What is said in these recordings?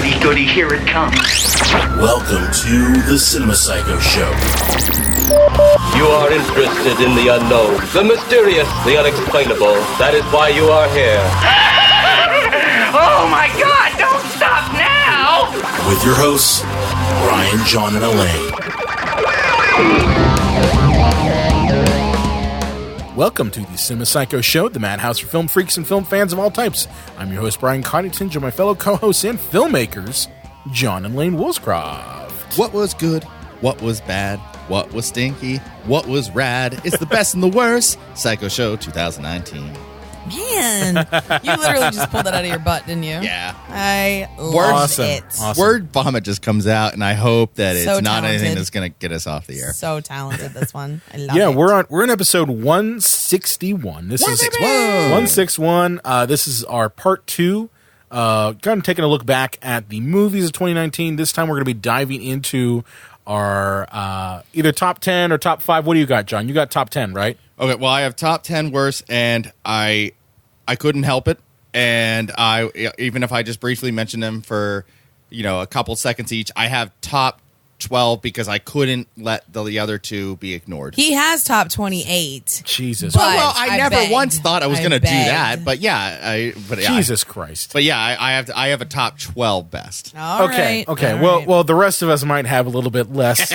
goody, goody, here it comes. Welcome to the Cinema Psycho Show. You are interested in the unknown, the mysterious, the unexplainable. That is why you are here. Oh my God, don't stop now! With your hosts, Brian, John, and Elaine. Welcome to the Cinema Psycho Show, the madhouse for film freaks and film fans of all types. I'm your host, Brian Coddington, joined by my fellow co-hosts and filmmakers, John and Lane Woolscroft. What was good? What was bad? What was stinky? What was rad? It's the best and the worst. Psycho Show 2019. Man, you literally just pulled that out of your butt, didn't you? Yeah. I love it. Awesome. Word vomit just comes out, and I hope that So it's not anything talented. that's going to get us off the air. So talented, this one. I love it. Yeah, we're in episode 161. This is 161. This is our part 2. Kind of taking a look back at the movies of 2019. This time we're going to be diving into our either top 10 or top 5. What do you got, John? You got top 10, right? Okay, well, I have top 10 worst, and I couldn't help it. And even if I just briefly mention them for, a couple seconds each, I have top 12 because I couldn't let the other two be ignored. He has top 28. Jesus. But well, I never begged. once thought I was going to do that, but yeah, Jesus Christ. But yeah, I have a top 12 best. All Okay. right. All Well, right. well, the rest of us might have a little bit less.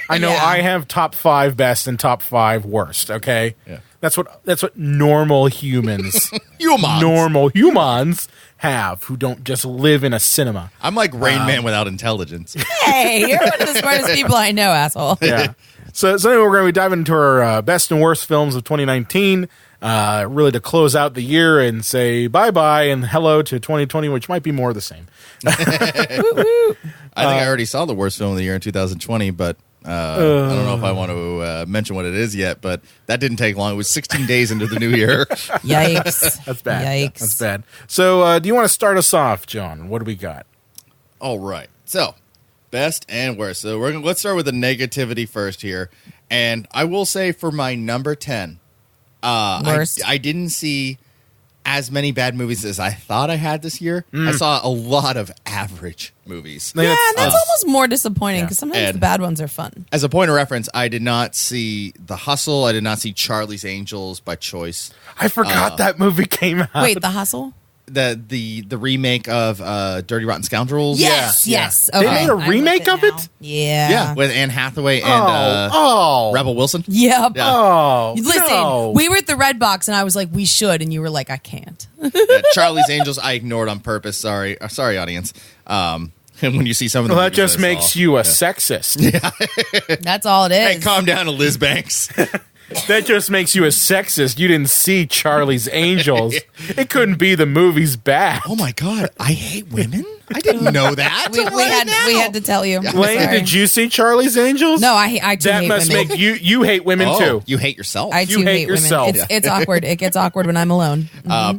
I know Yeah. I have top 5 best and top 5 worst. Okay, Yeah. that's what normal humans, humans have who don't just live in a cinema. I'm like Rain Man without intelligence. Hey, you're one of the smartest people I know, asshole. Yeah. So anyway, we're going to be diving into our best and worst films of 2019. Really to close out the year and say bye-bye and hello to 2020, which might be more of the same. I think I already saw the worst film of the year in 2020, but I don't know if I want to mention what it is yet, but that didn't take long. It was 16 days into the new year. Yikes. That's bad. Yikes. That's bad. So do you want to start us off, John? What do we got? All right. So, best and worst. So let's start with the negativity first here. And I will say for my number 10, Worst. I didn't see as many bad movies as I thought I had this year. I saw a lot of average movies. Yeah, that's almost more disappointing because sometimes And- the bad ones are fun. As a point of reference, I did not see The Hustle. I did not see Charlie's Angels by choice. I forgot that movie came out. Wait, The Hustle? The remake of Dirty Rotten Scoundrels. Yes, yeah. yes. They Okay. made a I'm with remake of now. it? Yeah. Yeah, with Anne Hathaway and Rebel Wilson. Yep. Yeah. Oh, Listen, no. we were at the Red Box, and I was like, we should, and you were like, I can't. Yeah, Charlie's Angels, I ignored on purpose. Sorry, audience. And when you see some of the Well, that movies just I makes saw- you a sexist. That's all it is. Hey, calm down, Liz Banks. That just makes you a sexist. You didn't see Charlie's Angels. It couldn't be the movie's bad. Oh my God, I hate women. I didn't know that. we had to tell you. Lane, Sorry. did you see Charlie's Angels? No, I too That hate must women. make you hate women Oh, too. you hate yourself. I you too hate hate yourself. women. It's awkward. It gets awkward when I'm alone.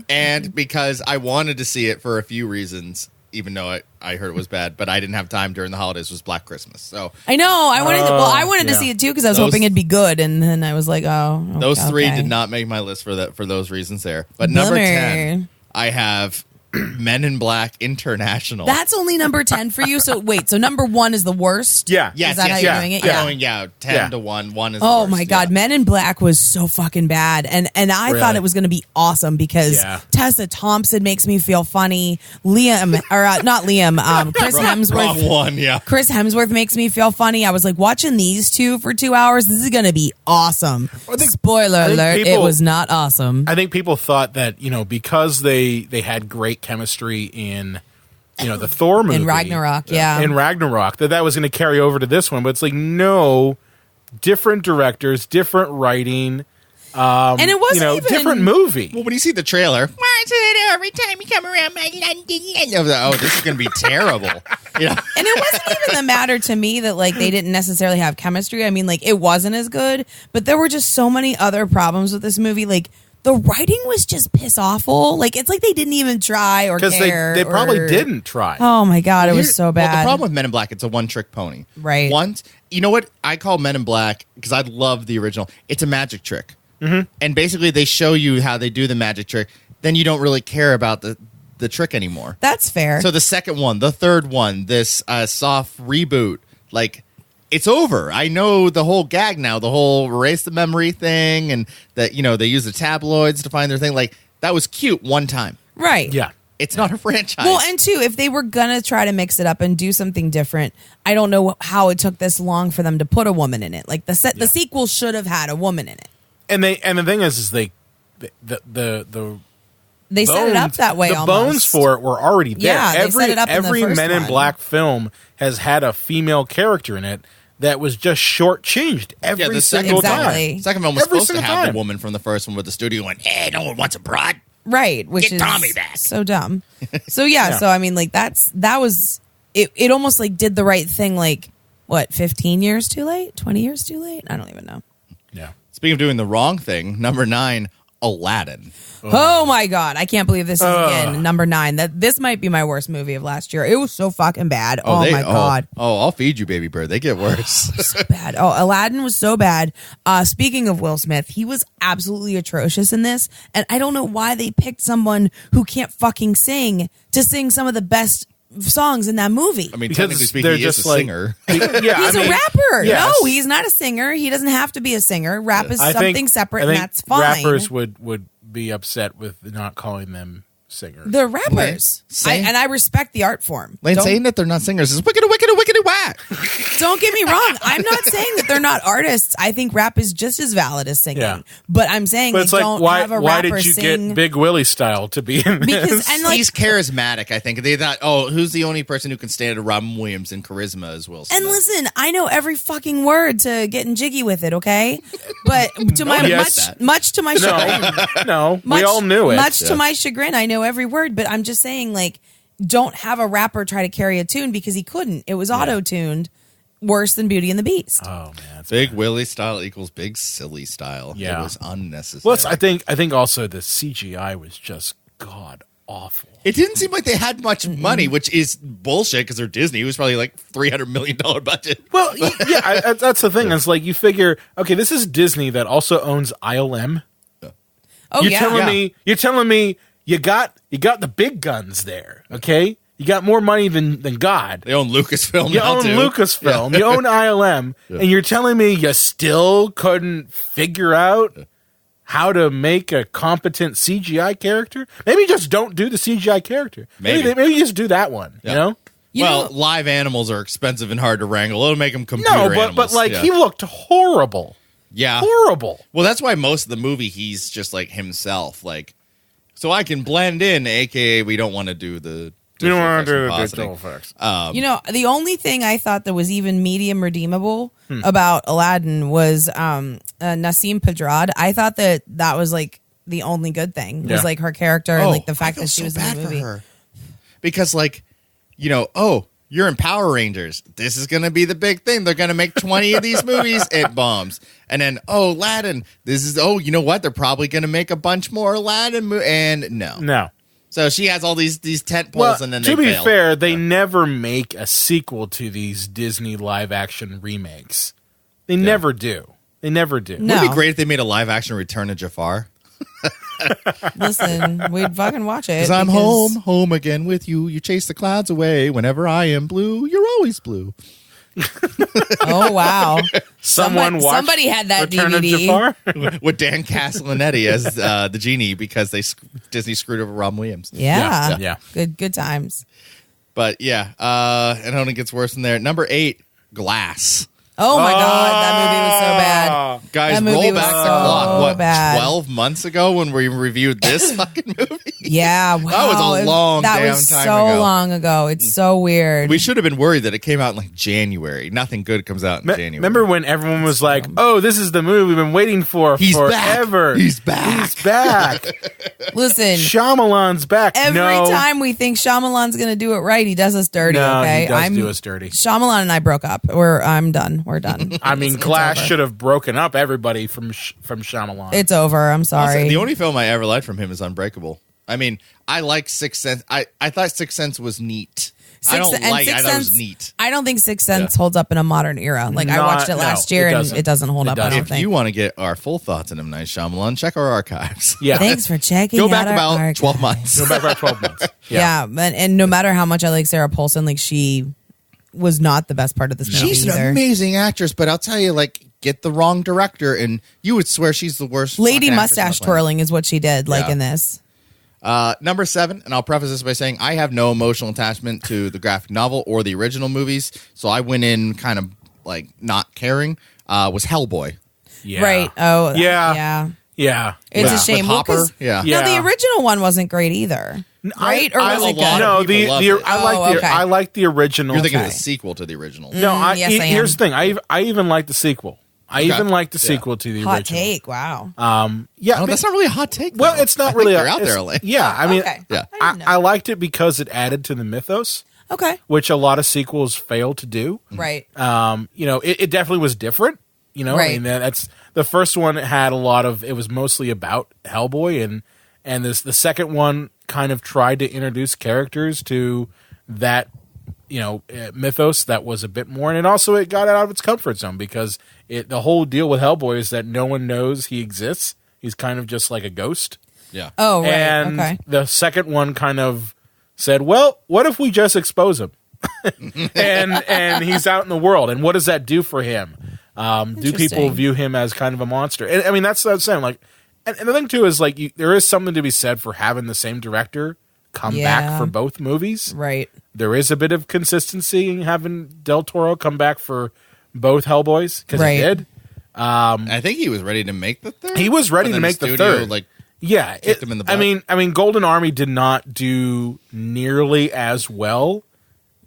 And because I wanted to see it for a few reasons, even though I heard it was bad, but I didn't have time during the holidays. Was Black Christmas, so I know. I wanted to yeah. see it too because I was Those- hoping it'd be good, and then I was like, oh, those three okay. did not make my list for those reasons there. But number Bummer. 10, I have Men in Black International. That's only number 10 for you. So wait, so number 1 is the worst. Yeah. yes, Is that yes, how you're yeah. doing it? I'm Yeah. going 10 Yeah. to 1. 1 is the Oh worst, my God, yeah. Men in Black was so fucking bad, and I Really? thought it was going to be awesome because Yeah. Tessa Thompson makes me feel funny. Liam, or not Liam, Chris Wrong Hemsworth. one, yeah. Chris Hemsworth makes me feel funny. I was like, watching these two for 2 hours, this is going to be awesome. Spoiler I think alert, people- it was not awesome. I think people thought that, because they had great chemistry in, the Thor movie. In Ragnarok, yeah. In Ragnarok, that was going to carry over to this one. But it's like, no, different directors, different writing. And it wasn't even different movie. Well, when you see the trailer, why is it every time you come around my London? Oh, this is going to be terrible. Yeah. And it wasn't even the matter to me that like they didn't necessarily have chemistry. I mean, like it wasn't as good, but there were just so many other problems with this movie. Like the writing was just piss awful. Like it's like they didn't even try or Because care. they probably or- didn't try. Oh my God, it was so bad. Well, the problem with Men in Black, it's a one-trick pony. Right. Once, you know what I call Men in Black, because I love the original, it's a magic trick. Mm-hmm. And basically they show you how they do the magic trick. Then you don't really care about the the trick anymore. That's fair. So the second one, the third one, this soft reboot, like, it's over. I know the whole gag now, the whole erase the memory thing, and that, you know, they use the tabloids to find their thing. Like, that was cute one time. right. Yeah. It's not a franchise. Well, and two, if they were gonna try to mix it up and do something different, I don't know how it took this long for them to put a woman in it. Like the sequel should have had a woman in it. And the thing is the They set it up that way. The almost. bones for it were already there. Yeah, they set it up in the every first Men in one. Black film has had a female character in it that was just shortchanged every the single Exactly. time. second film was Every supposed to single have time. the woman from the first one, with the studio went, "Hey, no one wants a broad." Right, which Get is Tommy back. so dumb. So yeah, so I mean, like that was it. It almost like did the right thing. Like what, 15 years too late? 20 years too late? I don't even know. Yeah. Speaking of doing the wrong thing, number 9, Aladdin. Oh my god, I can't believe this is again number 9. That this might be my worst movie of last year. It was so fucking bad. Oh my god. Oh, I'll feed you, baby bird. They get worse. So bad. Oh, Aladdin was so bad. Speaking of Will Smith, he was absolutely atrocious in this, and I don't know why they picked someone who can't fucking sing to sing some of the best songs in that movie. I mean, Because technically speaking, they're he is just a like- singer. Yeah, He's I mean, a rapper. yes. No, he's not a singer. He doesn't have to be a singer. Rap is I something think- separate, I and think that's fine. Rappers would be upset with not calling them singers. They're rappers. Say- And I respect the art form. Lane Don't- saying that they're not singers is wicked, wicked, wicked, whack. Don't get me wrong. I'm not saying that they're not artists. I think rap is just as valid as singing. Yeah. But I'm saying But they it's like, don't why have a why rapper did you sing get Big Willie style to be in this? because and like He's charismatic, I think. They thought, oh, who's the only person who can stand to Robin Williams in charisma as Will Smith? and listen, I know every fucking word to getting jiggy with it, okay? But to my Yes. much to my chagrin, No, much, we all knew it. Much to my chagrin, I know every word. But I'm just saying, like, don't have a rapper try to carry a tune because he couldn't. It was auto-tuned, worse than Beauty and the Beast. Oh man. Big Willie style equals big silly style. Yeah. It was unnecessary. Well, I think also the CGI was just god awful. It didn't seem like they had much money, which is bullshit because they're Disney. It was probably like $300 million budget. Well, yeah, that's the thing. It's like you figure, okay, this is Disney that also owns ILM. Oh You're yeah, telling me you got the big guns there, okay? You got more money than God. They own Lucasfilm You now, own too. Lucasfilm. You own ILM, and you're telling me you still couldn't figure out how to make a competent CGI character? Maybe just don't do the CGI character. Maybe. Maybe just do that one. Yeah. You know? You Well, know- live animals are expensive and hard to wrangle. It'll make them computer No, animals. but like yeah. he looked horrible. Yeah. Horrible. Well, that's why most of the movie he's just like himself. Like, so I can blend in, aka we don't want to do the You don't want to do the compositing. digital effects. You know, the only thing I thought that was even medium redeemable about Aladdin was Nasim Pedrad. I thought that was like the only good thing was Yeah. like her character and like the I fact feel that she so was in bad the for movie. her. Because, like, you know, oh, you're in Power Rangers. This is going to be the big thing. They're going to make 20 of these movies. It bombs. And then, oh, Aladdin. This is, oh, you know what? They're probably going to make a bunch more Aladdin and no. No. So she has all these tent poles and then they to be fail. fair, they never make a sequel to these Disney live action remakes. They never do. They never do. No. Wouldn't it be great if they made a live action Return of Jafar? Listen, we'd fucking watch it. Because I'm because- home again with you. You chase the clouds away. Whenever I am blue, you're always blue. Oh wow! Someone watched somebody had that Return of DVD. Jafar? With Dan Castellaneti as the genie because Disney screwed over Robin Williams. Yeah. Yeah. Good times. But yeah, and it only gets worse from there. Number 8, Glass. Oh my god, that movie was so bad. Guys, That movie roll was back the so clock. What, bad. 12 months ago when we reviewed this fucking movie? Yeah, wow. That was a long That damn was time so ago. long ago. It's so weird. We should have been worried that it came out in like January. Nothing good comes out in January. Remember when everyone was like, "Oh, this is the movie we've been waiting for He's back. forever. He's back. He's back. Listen, Shyamalan's back." every no. time we think Shyamalan's going to do it right, he does us dirty. No, okay, he does do us dirty. Shyamalan and I broke up. I'm done. We're done. I mean, It's Glass over. should have broken up everybody from Shyamalan. It's over. I'm sorry. The only film I ever liked from him is Unbreakable. I mean, I like Sixth Sense. I thought Sixth Sense was neat. I don't and like. I Sixth thought it was Sense- neat. I don't think Sixth Sense holds up in a modern era. Like I watched it last year, and it doesn't hold up. I don't If think. you want to get our full thoughts on M. Night Shyamalan, check our archives. Yeah. Thanks for checking. Go back out our about archive. 12 months. Go back about 12 months. Yeah, and no matter how much I like Sarah Paulson, like she was not the best part of this movie She's either. an amazing actress, but I'll tell you, like, get the wrong director, and you would swear she's the worst. Lady fucking actress on the mustache planet. twirling is what she did, like Yeah. in this. Number 7, and I'll preface this by saying I have no emotional attachment to the graphic novel or the original movies, so I went in kind of like not caring. Was Hellboy. Yeah. Right. Oh, Yeah. yeah. Yeah. It's Yeah. a shame. With Well, Hopper? 'cause- Yeah. No, the Yeah. original one wasn't great either. Right? Or I was it love good? it. No, People loved it. I like the original. You're thinking of Okay. the sequel to the original. No, yes, I here's am. the thing. I even like the sequel. I Okay. even like the Yeah. sequel to the Hot original. take. Wow. Yeah, Oh, that's not really a hot take. well, though. it's not I think really. They're out it's- there, like. Yeah, I mean, Okay. Yeah. I didn't know. I liked it because it added to the mythos, Okay. which a lot of sequels fail to do. Right. It definitely was different. I Right. mean, that's the first one had a lot of. It was mostly about Hellboy, and the second one kind of tried to introduce characters to that mythos that was a bit more, and it got out of its comfort zone because the whole deal with Hellboy is that no one knows he exists. He's kind of just like a ghost. Yeah. Oh, right. And Okay. the second one kind of said, well, what if we just expose him? and he's out in the world, and what does that do for him? Do people Interesting. view him as kind of a monster? And I mean, that's what I'm saying. Like, and the thing too is like there is something to be said for having the same director come back Yeah. for both movies. Right. There is a bit of consistency in having Del Toro come back for both Hellboys because Right. he did. I think he was ready to make the third. He was ready but to then make the studio, third. Like, Yeah, kicked him in the butt. I mean, Golden Army did not do nearly as well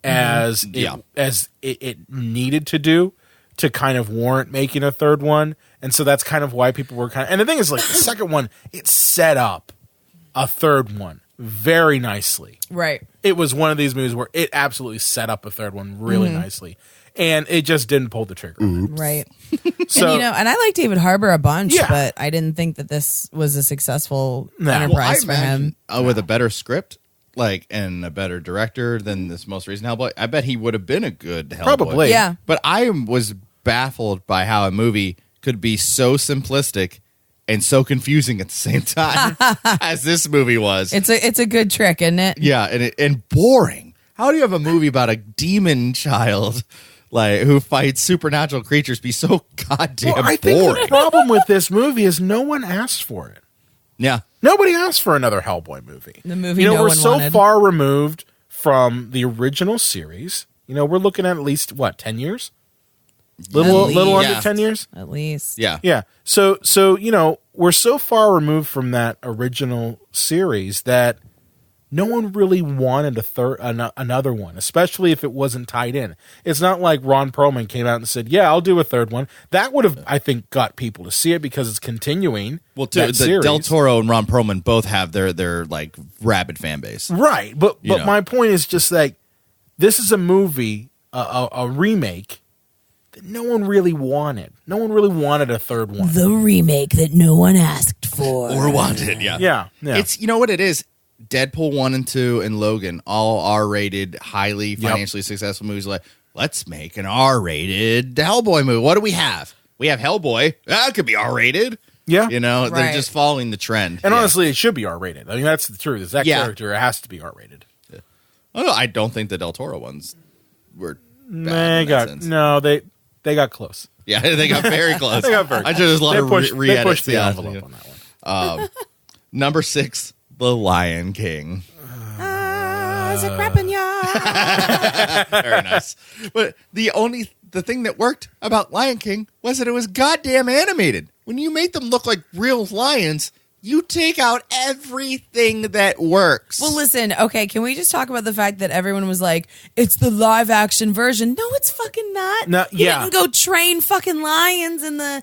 as Yeah. it needed to do to kind of warrant making a third one, and so that's kind of why people were kind of. And the thing is, like the second one, it set up a third one very nicely. Right. It was one of these movies where it absolutely set up a third one really nicely, and it just didn't pull the trigger. Right. So and I like David Harbour a bunch, Yeah. but I didn't think that this was a successful No. enterprise for him. with a better script, like, and a better director than this most recent Hellboy, I bet he would have been a good Hellboy. Probably. Yeah. But I was baffled by how a movie could be so simplistic and so confusing at the same time as this movie was. It's a good trick, isn't it? Yeah, and boring. How do you have a movie about a demon child like who fights supernatural creatures be so goddamn Well, I think boring? the problem with this movie is no one asked for it. Yeah. Nobody asked for another Hellboy movie. The movie no we're one so wanted. far removed from the original series. We're looking at least 10 years? Little least. under Yeah. 10 years? At least. Yeah. Yeah. So we're so far removed from that original series that no one really wanted another one, especially if it wasn't tied in. It's not like Ron Perlman came out and said, "Yeah, I'll do a third one." That would have, I think, got people to see it because it's continuing. Well, too, that the series. Del Toro and Ron Perlman both have their like rabid fan base. Right, but You know. my point is just like this is a movie, a remake that no one really wanted. No one really wanted a third one. The remake that no one asked for. Or wanted, yeah. Yeah. It's, you know what it is? Deadpool 1 and 2 and Logan, all R-rated, highly financially successful movies. Like, let's make an R-rated Hellboy movie. What do we have? We have Hellboy. That could be R-rated. Yeah. They're Right. just following the trend. And Yeah. honestly, it should be R-rated. I mean, that's the truth. Is that Yeah. character has to be R-rated. Oh, no, I don't think the Del Toro ones were bad They in that got sense. they got close. Yeah, they got very close. They got very I just a lot They of pushed, re-edits. they pushed the yeah. envelope on that one. Number 6, The Lion King. It's a crap in ya. Very nice. But the thing that worked about Lion King was that it was goddamn animated. When you made them look like real lions, you take out everything that works. Well, listen, okay, can we just talk about the fact that everyone was like, it's the live action version? No, it's fucking not. No, You yeah. didn't go train fucking lions in the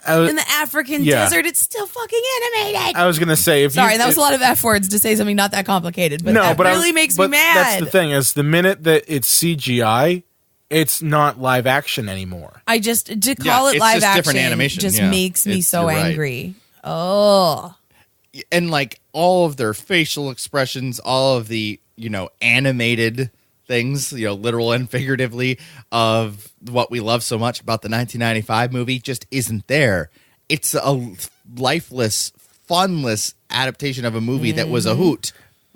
African yeah. desert. It's still fucking animated. I was gonna say if Sorry, you, that was a lot of F words to say something not that complicated, but no, that but really makes me mad. That's the thing is the minute that it's CGI, it's not live action anymore. I just to call it it's live just action different animation, just yeah. makes me It's- so you're right. angry. Oh, and like all of their facial expressions, all of the, animated things, literal and figuratively, of what we love so much about the 1995 movie just isn't there. It's a lifeless, funless adaptation of a movie that was a hoot.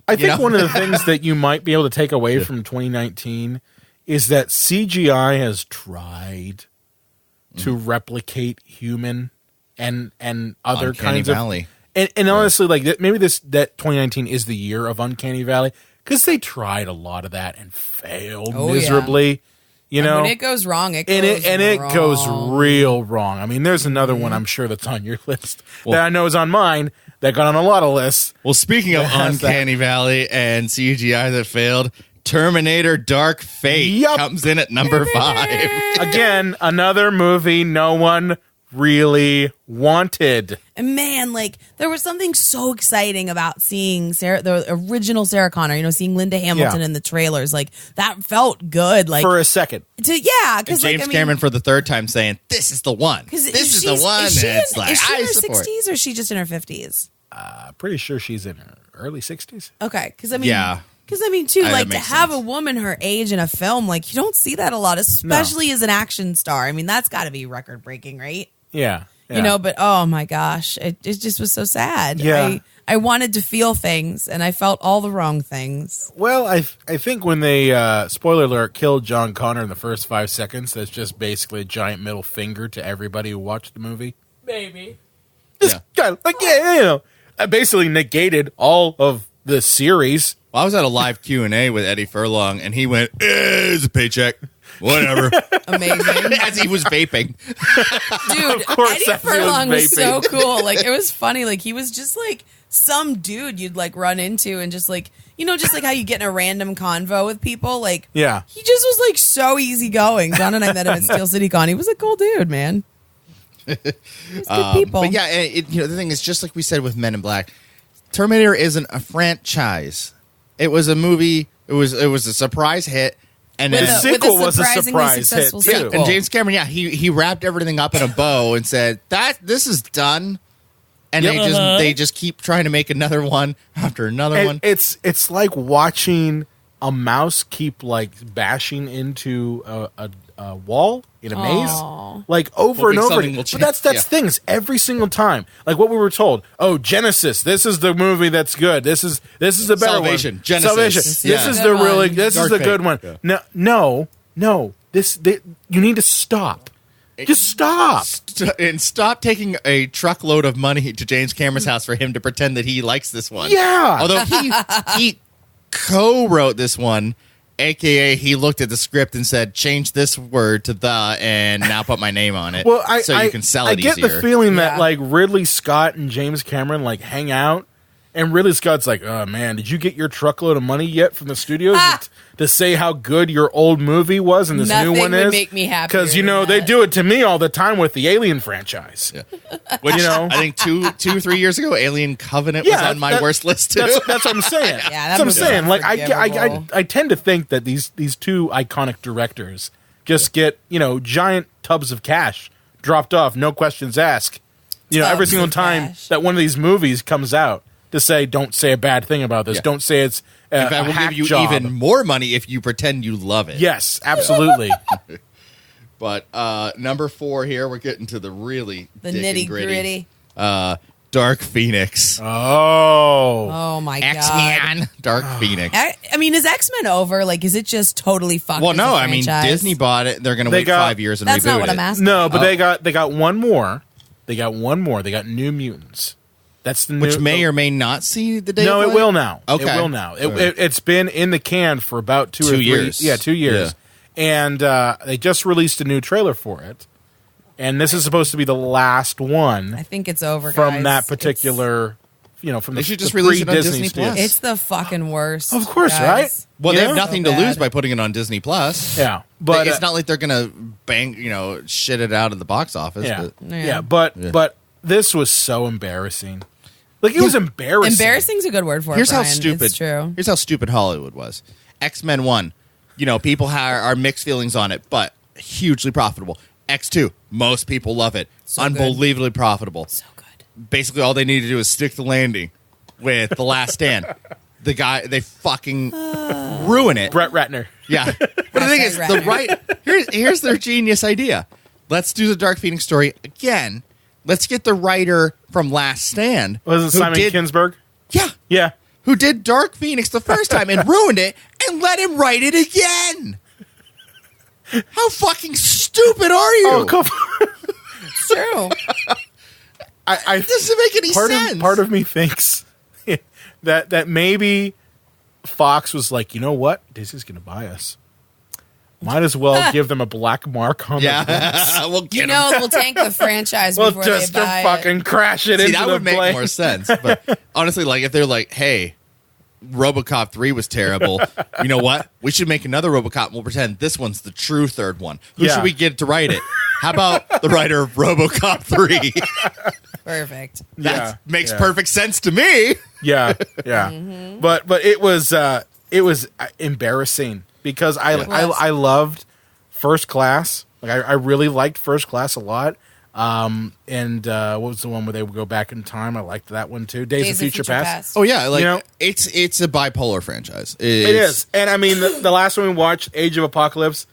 I think one of the things that you might be able to take away from 2019 is that CGI has tried to replicate human and other Uncanny kinds Valley. And honestly, like maybe that 2019 is the year of Uncanny Valley because they tried a lot of that and failed miserably. You know, when it goes wrong, it goes real wrong. I mean, there's another one I'm sure that's on your list that I know is on mine that got on a lot of lists. Well, speaking of Uncanny Valley and CGI that failed, Terminator Dark Fate comes in at number 5. Again, another movie no one really wanted. And man, like there was something so exciting about seeing the original Sarah Connor, seeing Linda Hamilton in the trailers. Like that felt good. Like for a second. Because James Cameron for the third time saying, "This is the one. This is the one." Is she in I her support. 60s or is she just in her 50s? Pretty sure she's in her early 60s. Okay, because Yeah, like to makes have sense. a woman her age in a film, like you don't see that a lot, especially as an action star. I mean, that's got to be record breaking, right? Yeah. But oh my gosh, it just was so sad. Yeah. I wanted to feel things, and I felt all the wrong things. Well, I think when they, spoiler alert, killed John Connor in the first 5 seconds, that's just basically a giant middle finger to everybody who watched the movie. Baby. I basically negated all of the series. Well, I was at a live Q&A with Eddie Furlong, and he went, "It's a paycheck. Whatever." Amazing. As he was vaping. Dude, course, Eddie as he was Furlong was so vaping. cool. Like, it was funny. Like, he was just like some dude you'd like run into and just like, just like how you get in a random convo with people. Like, Yeah. he just was like so easygoing. John and I met him at Steel City Con. He was a cool dude, man. He was good people. But yeah, the thing is, just like we said with Men in Black, Terminator isn't a franchise. It was a movie. It was a surprise hit. And With then The sequel was a surprisingly surprise hit, successful too. sequel. and James Cameron, he wrapped everything up in a bow and said that this is done. And they just keep trying to make another one after another one. It's like watching a mouse keep like bashing into a wall in a maze, like over Hoping and over. something will But change. that's things every single time. Like what we were told. Oh, Genesis. This is the movie that's good. This is the better Salvation. one. Genesis. Salvation. This This is is the the good really. one. This Dark is the Fate. good one. Yeah. No. You need to stop. Just stop. And stop taking a truckload of money to James Cameron's house for him to pretend that he likes this one. Yeah. Although he co-wrote this one, AKA he looked at the script and said, "Change this word to the and now put my name on it." Well, so you can sell it I get easier. the feeling that Yeah. like Ridley Scott and James Cameron like hang out, and Ridley Scott's like, "Oh man, did you get your truckload of money yet from the studios to say how good your old movie was and this Nothing new one would is?" make me happier Because than they that. do it to me all the time with the Alien franchise. Which, you know? I think 3 years ago, Alien Covenant was on my worst list too. That's what I'm saying. that That's what I'm movie saying. was Like I unforgivable. tend to think that these two iconic directors just get giant tubs of cash dropped off, no questions asked. Every Tubs single of time cash. that one of these movies comes out to say, don't say a bad thing about this. Yeah. Don't say it's In a fact, we'll hack give you job. even more money if you pretend you love it. Yes, absolutely. But number 4 here, we're getting to the really The dick and nitty-gritty. Dark Phoenix. Oh. Oh my god. X-Men. Dark Phoenix. I mean, is X-Men over? Like, is it just totally fucked? Well, as no, a I mean, franchise? Disney bought it. They're going to They wait got- 5 years and That's reboot not what it. I'm asking. No, but they got one more. They got one more. They got New Mutants. That's the new, Which may or may not see the day. No, of it light? will now. Okay. It will now. It's been in the can for about 2 or 3 years. Yeah, 2 years. And they just released a new trailer for it. And this is supposed to be the last I one think it's over from guys. that particular, from They the should just the release it on pre-Disney Disney studio. Plus. It's the fucking worst. Of course, guys. right? Well, they have Yeah. nothing So to lose bad. by putting it on Disney Plus. Yeah, but it's not like they're going to bang, shit it out at the box office. yeah, But Yeah. but this was so embarrassing. Like it was embarrassing. Embarrassing's a good word for it. here's how Brian. stupid. It's true. Here's how stupid Hollywood was. X-Men 1, people are mixed feelings on it, but hugely profitable. X2, most people love it. So good. Unbelievably profitable. So good. Basically, all they need to do is stick the landing with The Last Stand. the guy, they fucking ruin it. Brett Ratner. Yeah. But the thing is, here's their genius idea. Let's do the Dark Phoenix story again. Let's get the writer from Last Stand. Was it Simon Kinberg? Yeah. Yeah. Who did Dark Phoenix the first time and ruined it, and let him write it again. How fucking stupid are you? Oh, come It's true. It doesn't make any sense. Part of me thinks that maybe Fox was like, you know what? Disney's going to buy us. Might as well give them a black mark on the books. We'll get We'll tank the franchise Well, before just they to buy fucking it. crash it See, into that the would make blade. more sense. But honestly, like if they're like, hey, RoboCop 3 was terrible. You know what? We should make another RoboCop and we'll pretend this one's the true third one. Who Yeah. should we get to write it? How about the writer of RoboCop 3? Perfect. That makes yeah. perfect sense to me. Yeah, yeah. But it was embarrassing because I loved First Class. Like I really liked First Class a lot. And what was the one where they would go back in time? I liked that one too. Days of Future Past. Oh yeah, like You know- it's a bipolar franchise. It is. And I mean the last one we watched, Age of Apocalypse,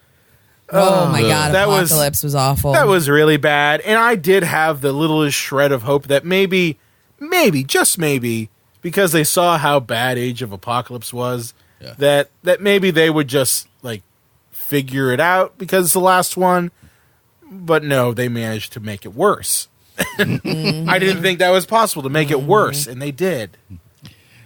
Oh my God, that was- Apocalypse was awful. that was really bad. And I did have the littlest shred of hope that maybe, just maybe, because they saw how bad Age of Apocalypse was, that maybe they would just like figure it out because it's the last one. But no, they managed to make it worse. I didn't think that was possible to make it worse, and they did.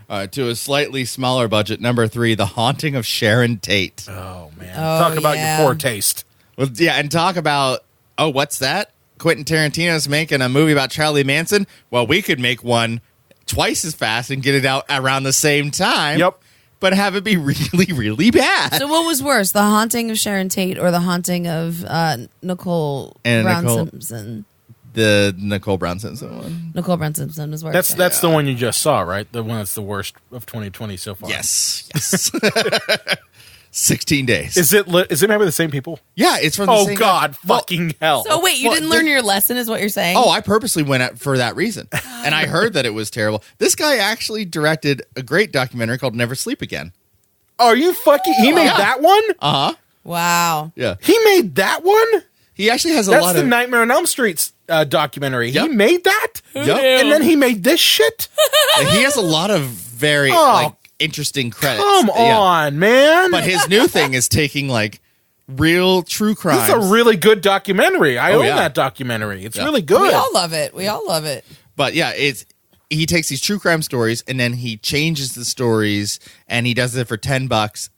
To a slightly smaller budget, number 3, The Haunting of Sharon Tate. Oh man, Oh, talk about yeah. your poor taste. Well, yeah, and talk about, what's that? Quentin Tarantino's making a movie about Charlie Manson? Well, we could make one twice as fast and get it out around the same time. Yep. But have it be really, really bad. So what was worse, The Haunting of Sharon Tate or The Haunting of Nicole And Brown Nicole- Simpson? The Nicole Brown Simpson one. Nicole Brown Simpson was worse. That's the one you just saw, right? The one that's the worst of 2020 so far. Yes. 16 days. Is it made by the same people? Yeah, it's from the Oh same God, Well, fucking hell! So wait, you Well, didn't learn your lesson, is what you're saying? Oh, I purposely went out for that reason. And I heard that it was terrible. This guy actually directed a great documentary called Never Sleep Again. Are you fucking? He made that one. Uh-huh. Wow. Yeah. He made that one. He actually has a That's lot the of... Nightmare on Elm Street documentary. Yep. He made that. Yep. And then he made this shit. And he has a lot of very interesting credits. Come Yeah. on, man. But his new thing is taking like real true crimes. It's a really good documentary. I own yeah. that documentary. It's Yeah. really good. We all love it. We all love it. But yeah, he takes these true crime stories and then he changes the stories and he does it for $10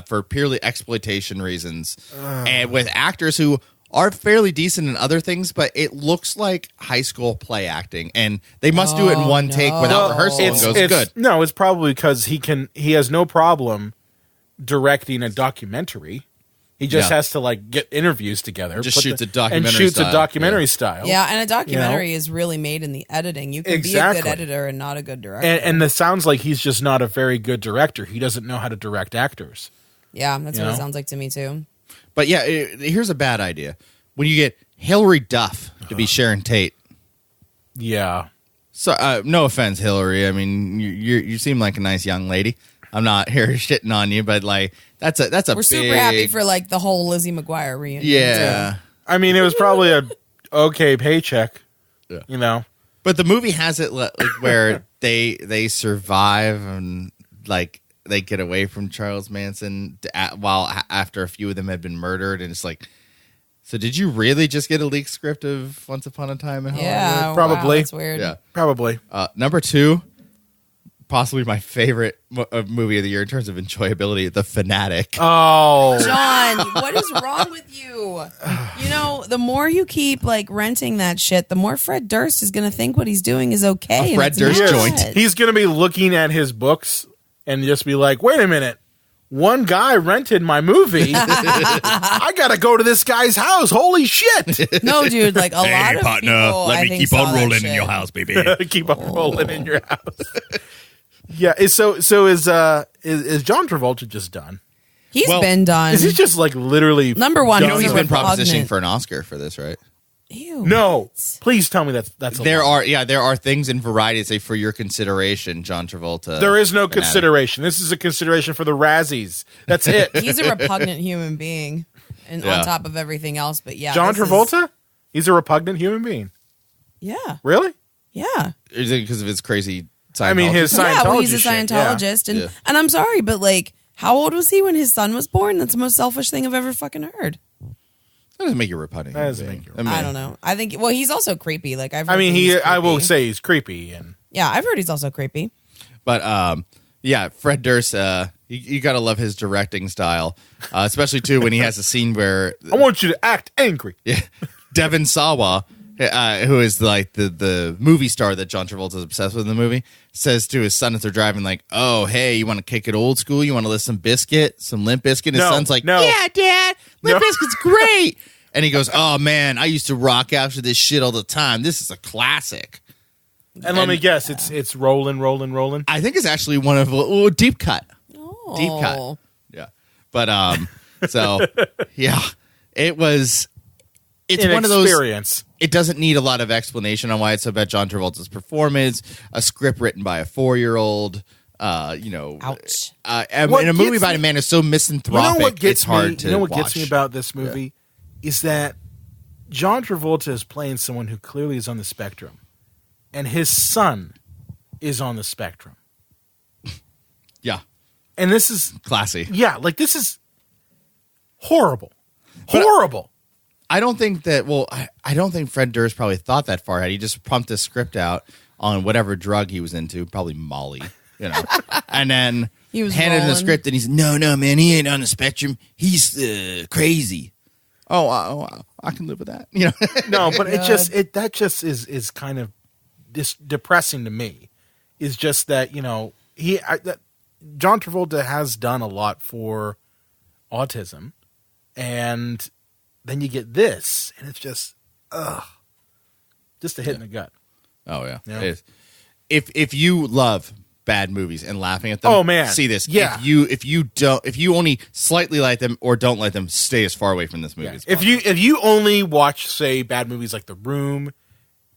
for purely exploitation reasons, and with actors who are fairly decent in other things, but it looks like high school play acting, and they must do it in one take without rehearsal and goes good. No, it's probably because he has no problem directing a documentary. He just has to like get interviews together, Just put shoots a documentary and shoots style. a documentary style. Yeah, and a documentary is really made in the editing. You can be a Exactly. good editor and not a good director. And it sounds like he's just not a very good director. He doesn't know how to direct actors. yeah, that's You what know? it sounds like to me too. But yeah, here's a bad idea. When you get Hilary Duff to be Sharon Tate. Yeah. So no offense, Hillary. I mean, you seem like a nice young lady. I'm not here shitting on you, but like that's a We're big, super happy for like the whole Lizzie McGuire reunion. yeah. I mean, it was probably a okay paycheck. Yeah. You know. But the movie has it like where they survive and like they get away from Charles Manson after a few of them had been murdered, and it's like, so did you really just get a leaked script of Once Upon a Time in Hollywood? Yeah, Probably. Wow, that's weird. Yeah. Probably. Number 2, possibly my favorite movie of the year in terms of enjoyability, The Fanatic. Oh. John, what is wrong with you? You know, the more you keep like renting that shit, the more Fred Durst is going to think what he's doing is okay. A Fred and it's Durst not. joint. He's going to be looking at his books and just be like, wait a minute. One guy rented my movie. I got to go to this guy's house. Holy shit. No, dude, like a lot of people, I think, saw that shit. baby. Keep on rolling in your house. Yeah. So is John Travolta just done? He's Well, been done. Is he just like literally Number one, You know he's he's a been repugnant. propositioning for an Oscar for this, right? Ew. No, what? please tell me that's a lie. There are things in Variety that say for your consideration, John Travolta. There is no Fanatic. consideration. This is a consideration for the Razzies. That's it. He's a repugnant human being, and on top of everything else. But yeah, John Travolta? He's a repugnant human being. Yeah. Really? Yeah. Is it because of his crazy Scientology? I mean, his Scientology Yeah, well, he's a shit, Scientologist, Yeah. and I'm sorry, but like, how old was he when his son was born? That's the most selfish thing I've ever fucking heard. That doesn't make you repugnant. That doesn't make you I don't know. I think. Well, he's also creepy. Like I've. Heard I mean, that he's I will creepy. say he's creepy, and Yeah, I've heard he's also creepy. But yeah, Fred Durst, you gotta love his directing style, especially too when he has a scene where I want you to act angry. Devon Sawa, who is like the movie star that John Travolta is obsessed with in the movie, says to his son as they're driving, like, "Oh, hey, you want to kick it old school? You want to listen some Limp Bizkit?" His son's like, no. "Yeah, Dad, Limp Bizkit's great." And he goes, "Oh man, I used to rock out to this shit all the time. This is a classic." And let me guess, it's rolling. I think it's actually one of deep cut. Oh. Deep cut. Yeah. But so yeah, it's one of those experience. it doesn't need a lot of explanation on why it's about John Travolta's performance, a script written by a 4-year-old, Ouch. and What a movie gets about me- a man who's so misanthropic, it's hard to You know what watch. gets me about this movie is that John Travolta is playing someone who clearly is on the spectrum, and his son is on the spectrum. Yeah. And this is Classy. this is horrible. Horrible. I don't think that, I don't think Fred Durst probably thought that far ahead. He just pumped this script out on whatever drug he was into, probably Molly, and then He was handed him the rolling. script and he's, no, man, he ain't on the spectrum. He's crazy. Oh, I can live with that. No, but that just is kind of depressing to me. Is just that John Travolta has done a lot for autism, and then you get this, and it's just just a hit in the gut. Oh yeah. Yeah. It is. If you love bad movies and laughing at them, Oh, man. see this. Yeah. If you only slightly like them or don't like them, stay as far away from this movie as If you only watch, say, bad movies like The Room,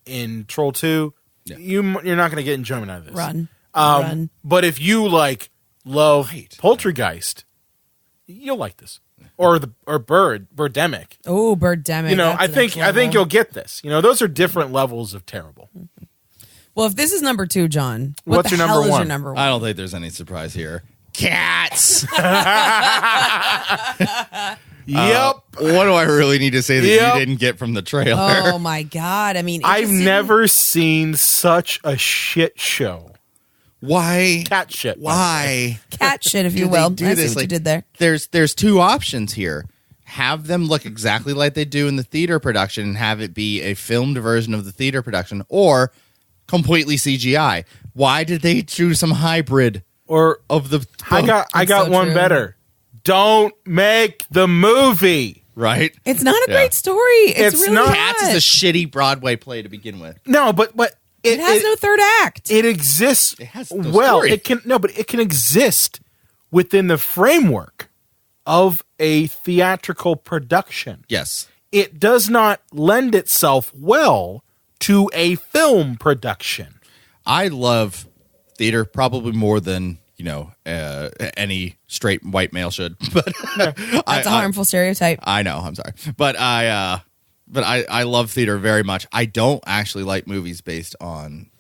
in Troll 2, you're not going to get enjoyment out of this. Run. Run. But if you love Poltergeist, you'll like this. Or Birdemic. Oh, Birdemic. That's I the think next level. you'll get this. Those are different levels of terrible. Well, if this is number 2, John, what What's the your hell number is one? your number 1? I don't think there's any surprise here. Cats. Yep. What do I really need to say that Yep. you didn't get from the trailer? Oh my God! I mean, it I've just didn't- never seen such a shit show. Why? Cat shit. Why? cat shit, if you do they will. do I see this? what you did there. There's two options here. Have them look exactly like they do in the theater production and have it be a filmed version of the theater production, or completely CGI. Why did they do some hybrid Or of the I got so one true. better. Don't make the movie. right? It's not a Yeah. great story. It's really not. Cats is a shitty Broadway play to begin with. No, but It has no third act. It exists. It has no well. story. But it can exist within the framework of a theatrical production. Yes. It does not lend itself well to a film production. I love theater probably more than any straight white male should. But That's a harmful stereotype. I know. I'm sorry, but I love theater very much. I don't actually like movies based on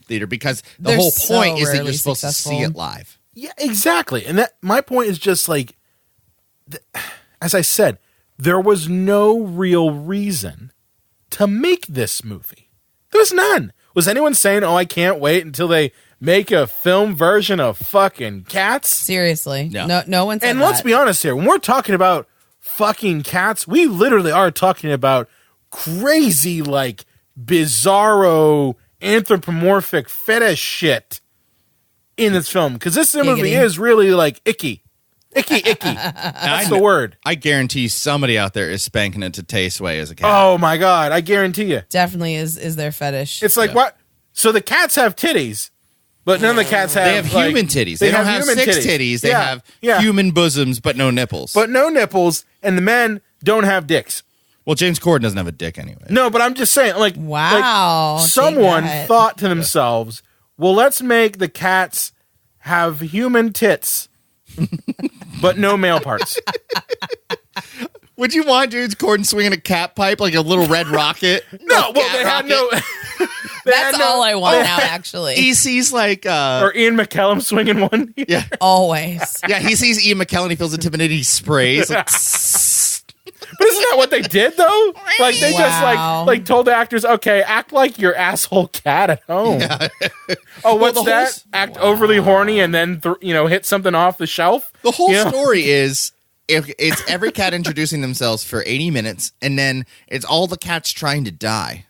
theater because the They're whole so point is that you're rarely supposed successful. to see it live. Yeah, exactly. And that my point is just as I said, there was no real reason to make this movie. There was none. Was anyone saying, "Oh, I can't wait until they make a film version of fucking Cats"? Seriously, No. no one said And that. let's be honest here. When we're talking about fucking Cats, we literally are talking about crazy, bizarro, anthropomorphic fetish shit in this film. Because this movie Giggity. is really icky. Icky. That's the word. I guarantee somebody out there is spanking it to Tay Sway as a cat. Oh my God. I guarantee you. Definitely is their fetish. It's what? So the cats have titties, but none of the cats have. They have human titties. They don't have human six titties. They have yeah. human bosoms, but no nipples. But no nipples, and the men don't have dicks. Well, James Corden doesn't have a dick anyway. No, but I'm just saying, like, Wow. like, Take someone that. thought to themselves, well, let's make the cats have human tits, but no male parts. Would you want James Corden swinging a cat pipe like a little red rocket? No, well, they had no. That's all I want now, actually. He sees like Or Ian McKellen swinging one. yeah. Always. Yeah, he sees Ian McKellen, he feels intimidated, he sprays. Like, But isn't that what they did though? Like they just Wow. like told the actors, okay, act like your asshole cat at home. Oh, what's the whole that? s- Act overly horny and then hit something off the shelf. the whole Yeah. story is if it's every cat introducing themselves for 80 minutes, and then it's all the cats trying to die.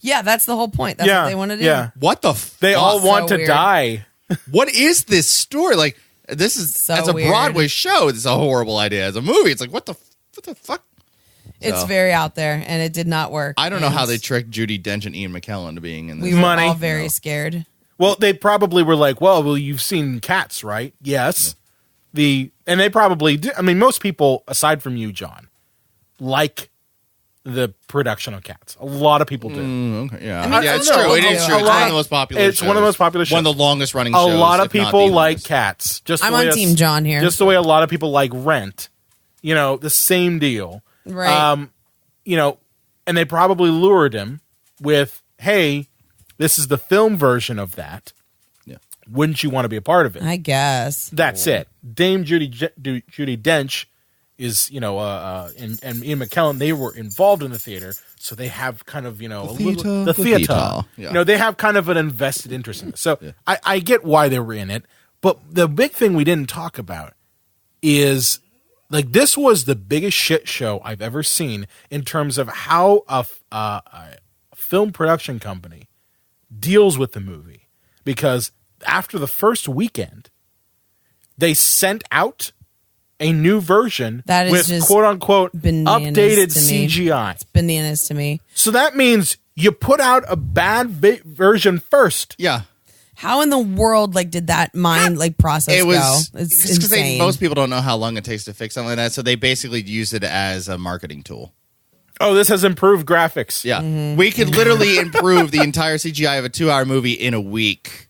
Yeah, that's the whole point. That's what they want to do. Yeah, What the fuck? they all So want to weird. die. What is this story? Like, this is, So as a weird. Broadway show, it's a horrible idea. As a movie, it's like, what the fuck? It's So. very out there, and it did not work. I don't know how And they tricked Judi Dench and Ian McKellen into being in this. We were Money. all very scared. Well, they probably were like, well, you've seen Cats, right? Yes. And they probably do. I mean, most people, aside from you, John, like the production of Cats. A lot of people do. Okay, yeah, I mean, yeah, it's I don't true. know. It is true. A It's lot- one of the most popular. It's one of the most popular One of shows. the longest running A shows. lot of if not people the like longest. Cats. Just the I'm way on Team John here. Just the way a lot of people like Rent. The same deal. Right. And they probably lured him with, hey, this is the film version of that. Yeah. Wouldn't you want to be a part of it? I guess. That's it. Dame Judi Dench is, and Ian McKellen, they were involved in the theater, so they have kind of, the theater. Yeah. They have kind of an invested interest in it. So I get why they were in it, but the big thing we didn't talk about is, like, this was the biggest shit show I've ever seen in terms of how a film production company deals with the movie. Because after the first weekend, they sent out a new version That is with just quote-unquote bananas updated to me. CGI. It's bananas to me. So that means you put out a bad version first. Yeah. How in the world did that process It was go? It's because insane. most people don't know how long it takes to fix something like that, so they basically use it as a marketing tool. Oh, this has improved graphics. Yeah, Mm-hmm. we could literally improve the entire CGI of a 2-hour movie in a week.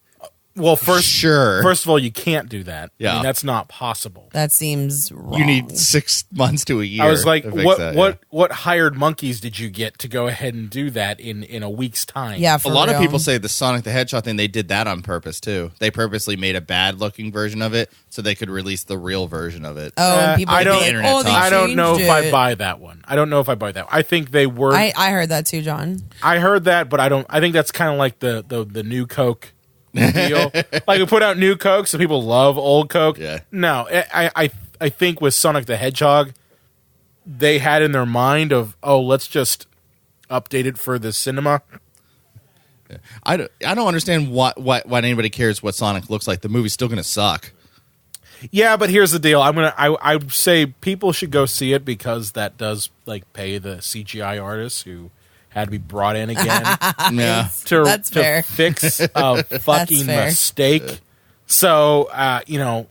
Well, first of all, you can't do that. I Yeah. mean, that's not possible. That seems wrong. You need 6 months to a year. I was like, to fix what that, what hired monkeys did you get to go ahead and do that in a week's time? Yeah, A for lot of real. people say the Sonic the Hedgehog thing, they did that on purpose too. They purposely made a bad looking version of it so they could release the real version of it. Oh, and people I would don't- be like, oh, they I don't know if changed I it. buy that one. I don't know if I buy that. I think they were. I heard that too, John. I heard that, but I don't. I think that's kind of like the new Coke deal. Like we put out new Coke, so people love old Coke. Yeah. No, I think with Sonic the Hedgehog, they had in their mind of, oh, let's just update it for the cinema. I don't understand why anybody cares what Sonic looks like. The movie's still going to suck. Yeah, but here's the deal. I would say people should go see it because that does pay the CGI artists who had to be brought in again Yeah. That's fair. fix a fucking fair. mistake. So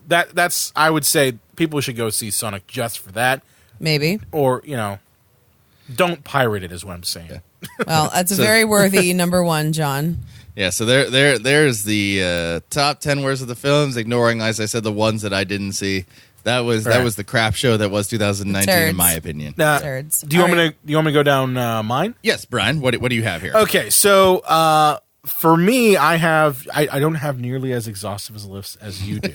that's I would say people should go see Sonic just for that, Maybe. or don't pirate it is what I'm saying. Well, that's a very worthy number one, John. Yeah, so there's the top 10 worst of the films, ignoring, as I said, the ones that I didn't see. That was the crap show that was 2019, in Turds. my opinion. Turds. Do you All want me right. to? Do you want me to go down mine? Yes, Brian, what do you have here? Okay, so for me, I don't have nearly as exhaustive as a list as you do.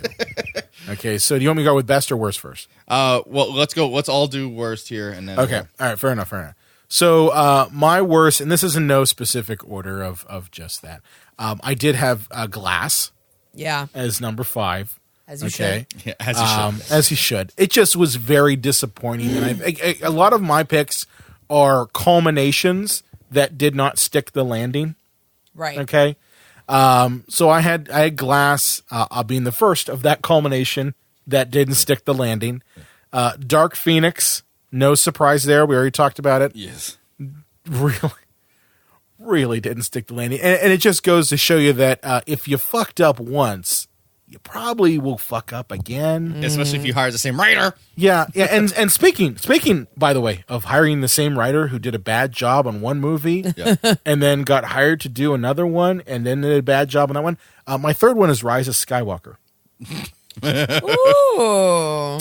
Okay, so do you want me to go with best or worst first? Well, let's go. Let's all do worst here, and then Okay, all right, fair enough. So my worst, and this is in no specific order of just that. I did have Glass Yeah, as number 5. as you Okay, should. Yeah, as you should. as he should. It just was very disappointing, and a lot of my picks are culminations that did not stick the landing. Right. Okay, so I had Glass being the first of that culmination that didn't stick the landing. Dark Phoenix, no surprise there. We already talked about it. Yes. Really didn't stick the landing, and it just goes to show you that if you fucked up once, you probably will fuck up again. Especially if you hire the same writer. Yeah. And speaking, by the way, of hiring the same writer who did a bad job on one movie and then got hired to do another one and then did a bad job on that one. My third one is Rise of Skywalker. Ooh.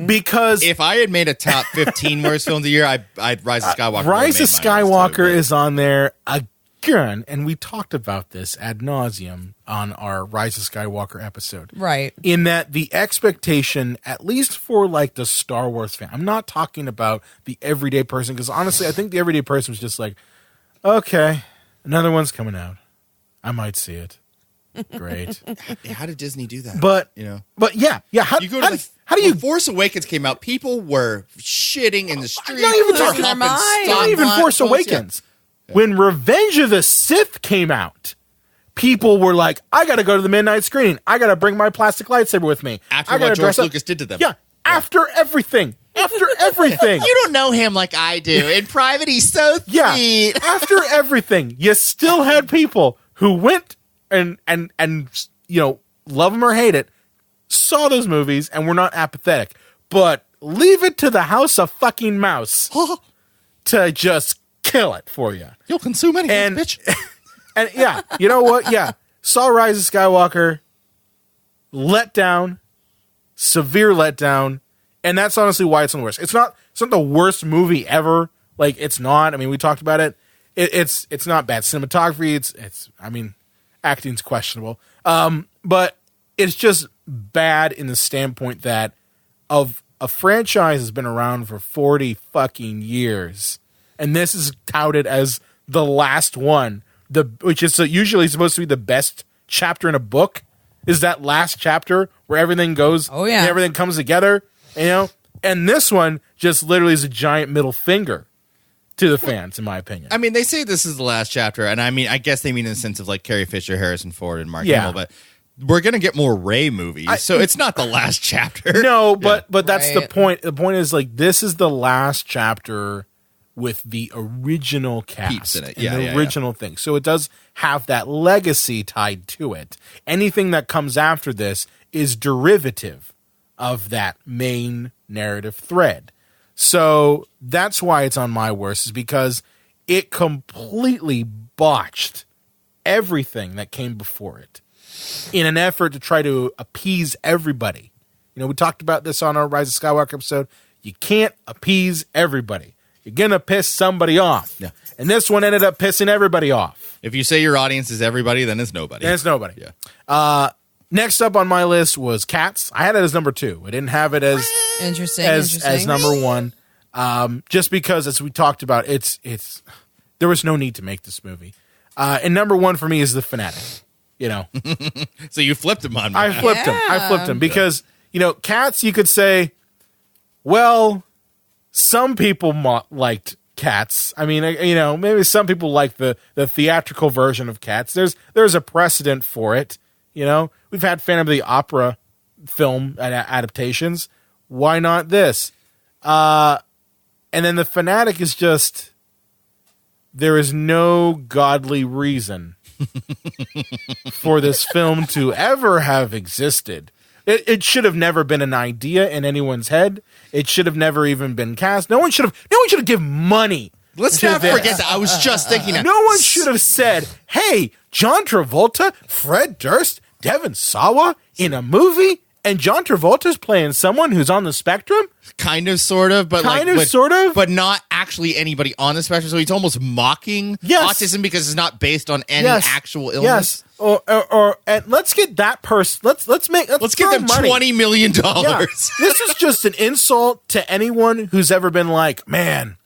Because if I had made a top 15 worst films of the year, I'd Rise of Skywalker. Rise of Skywalker is on there again, and we talked about this ad nauseum on our Rise of Skywalker episode. Right. In that the expectation, at least for like the Star Wars fan, I'm not talking about the everyday person, because honestly, I think the everyday person was just like, okay, another one's coming out. I might see it. Great. How did Disney do that? But yeah. How do you? When Force Awakens came out, people were shitting in the streets. Not even Force Awakens. Yeah. When Revenge of the Sith came out, people were like, I got to go to the midnight screening. I got to bring my plastic lightsaber with me. After what George Lucas did to them. Yeah. After everything. You don't know him like I do. In private, he's so sweet. Yeah. After everything, you still had people who went and love them or hate it, saw those movies and were not apathetic. But leave it to the House of fucking Mouse to just kill it for you. You'll consume anything, bitch. And yeah, you know what? Yeah. Saw Rise of Skywalker, letdown, severe letdown, and that's honestly why it's on the worst. It's not the worst movie ever. Like, it's not. I mean, we talked about it. It's not bad cinematography. Acting's questionable. But it's just bad in the standpoint that of a franchise has been around for 40 fucking years. And this is touted as the last one, which is usually supposed to be the best chapter in a book, is that last chapter where everything goes, and everything comes together, and this one just literally is a giant middle finger to the fans, in my opinion. I mean, they say this is the last chapter, and I guess they mean in the sense of like Carrie Fisher, Harrison Ford, and Mark Hamill, but we're going to get more Rey movies, so it's not the last chapter. No, but that's the point. The point is, like, this is the last chapter with the original cast in it. And the original thing. So it does have that legacy tied to it. Anything that comes after this is derivative of that main narrative thread. So that's why it's on my worst, is because it completely botched everything that came before it in an effort to try to appease everybody. We talked about this on our Rise of Skywalker episode. You can't appease everybody. You're going to piss somebody off. Yeah. And this one ended up pissing everybody off. If you say your audience is everybody, then it's nobody. Yeah. Next up on my list was Cats. I had it as number 2. I didn't have it as as number 1. Just because, as we talked about, it's there was no need to make this movie. And number 1 for me is The Fanatic. So you flipped him on me. I flipped him because Cats. You could say, well, some people liked Cats. I mean, maybe some people like the theatrical version of Cats. There's a precedent for it. We've had Phantom of the Opera film adaptations. Why not this? And then The Fanatic is just, there is no godly reason for this film to ever have existed. It should have never been an idea in anyone's head. It should have never even been cast. No one should have given money. Let's not forget that. I was just thinking that. No one should have said, hey, John Travolta, Fred Durst, Devon Sawa in a movie, and John Travolta's playing someone who's on the spectrum? Kind of, sort of, but but not actually anybody on the spectrum. So he's almost mocking autism because it's not based on any actual illness. Yes, or and let's get that person. Let's get them $20 million. Yeah. This is just an insult to anyone who's ever been like, man,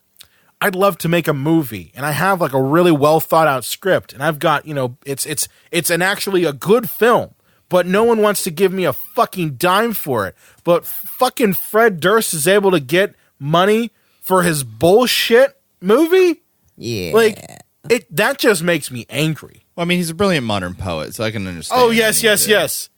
I'd love to make a movie, and I have like a really well thought out script, and I've got it's an actually a good film. But no one wants to give me a fucking dime for it. But fucking Fred Durst is able to get money for his bullshit movie? Yeah. That just makes me angry. Well, I mean, he's a brilliant modern poet, so I can understand. Oh, yes.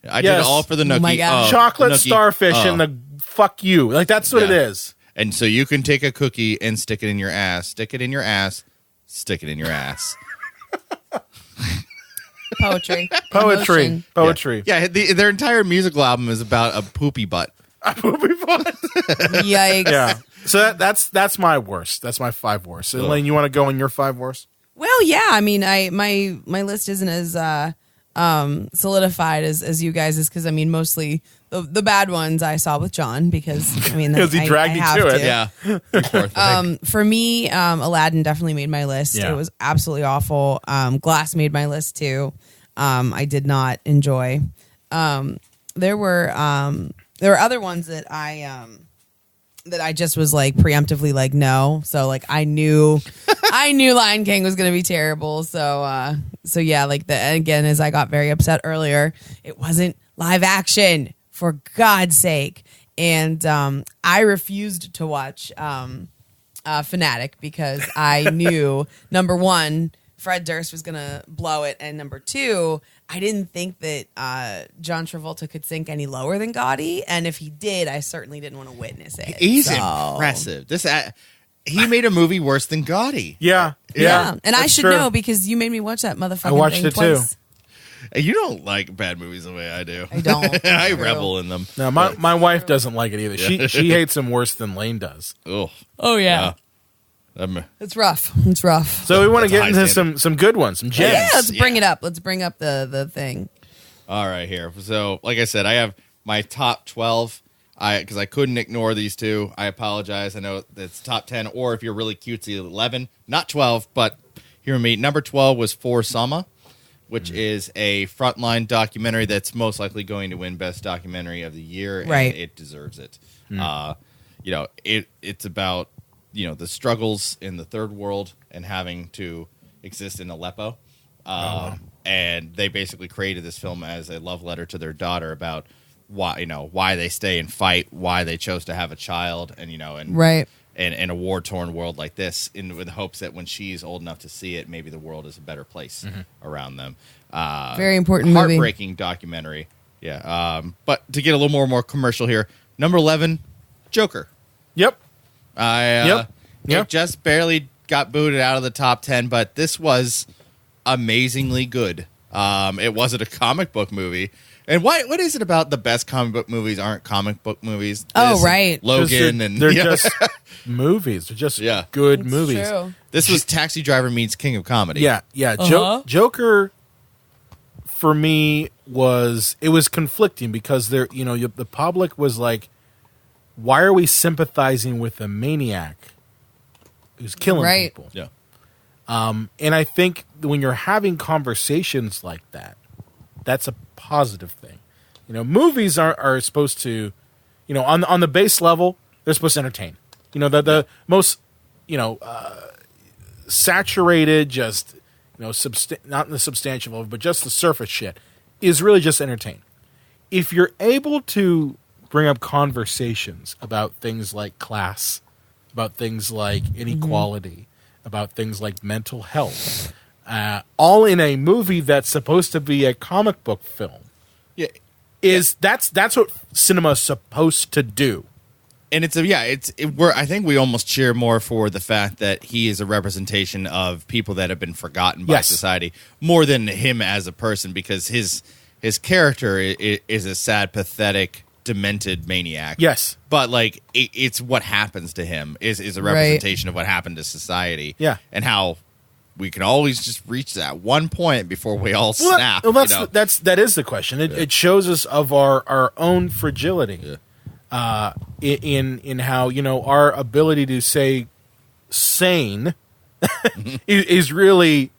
I did it all for the nookie. Oh my God. Chocolate starfish and the fuck you. That's what it is. And so you can take a cookie and stick it in your ass, stick it in your ass, stick it in your ass. Poetry. Poetry. Emotion. Poetry. Yeah, their entire musical album is about a poopy butt. Yikes. Yeah. So that's my worst. That's my 5 worst. Elaine, you want to go on your 5 worst? Well, yeah. I mean, my list isn't as solidified as you guys is because I mean mostly the bad ones I saw with John because I mean because he dragged you to it. Yeah. For me, Aladdin definitely made my list. Yeah. It was absolutely awful. Glass made my list too. I did not enjoy. There were other ones that I just was like preemptively like no. So like I knew Lion King was going to be terrible. So yeah, like again as I got very upset earlier, it wasn't live action for God's sake. And I refused to watch Fanatic because I knew number one, Fred Durst was going to blow it, and number two, I didn't think that John Travolta could sink any lower than Gotti, and if he did, I certainly didn't want to witness it. He's impressive. He made a movie worse than Gotti. Yeah. And I should true. know because you made me watch that motherfucking I watched thing it twice. too. You don't like bad movies the way I do. I don't. I True. revel in them. No, my wife doesn't like it either. She hates him worse than Lane does. Oh, Oh yeah. It's rough. It's rough. So we want to That's a get high into standard. some good ones, some gems. Yeah, let's bring it up. Let's bring up the thing. All right, here. So, like I said, I have my top 12. Because I couldn't ignore these two. I apologize. I know it's top 10, or if you're really cutesy, 11. Not 12, but hear me. Number 12 was For Sama, which is a frontline documentary that's most likely going to win Best Documentary of the Year, and Right. it deserves it. It's about the struggles in the third world and having to exist in Aleppo. And they basically created this film as a love letter to their daughter about why they stay and fight, why they chose to have a child, and Right. and in a war torn world like this, with hopes that when she's old enough to see it, maybe the world is a better place around them. Very important movie. Heartbreaking documentary. Yeah. But to get a little more commercial here, number 11, Joker. Yep. It Yep. just barely got booted out of the top 10, but this was amazingly good. It wasn't a comic book movie. And what is it about the best comic book movies aren't comic book movies? Oh, This right. Logan they're and just movies. They're just good It's movies. true. this was Taxi Driver meets King of Comedy. Yeah. Joker for me was conflicting because the public was like, why are we sympathizing with a maniac who's killing Right. people? Yeah. And I think when you're having conversations like that, that's a positive thing. Movies are supposed to, on the base level, they're supposed to entertain. The most, saturated, just, not in the substantial level, but just the surface shit is really just entertain. If you're able to bring up conversations about things like class, about things like inequality, about things like mental health, all in a movie that's supposed to be a comic book film, that's what cinema is supposed to do. And I think we almost cheer more for the fact that he is a representation of people that have been forgotten by society more than him as a person, because his character is a sad, pathetic, demented maniac. Yes. But it's what happens to him is a representation of what happened to society. Yeah. And how we can always just reach that one point before we all snap. That is the question. It shows us of our own fragility. In how our ability to say sane is really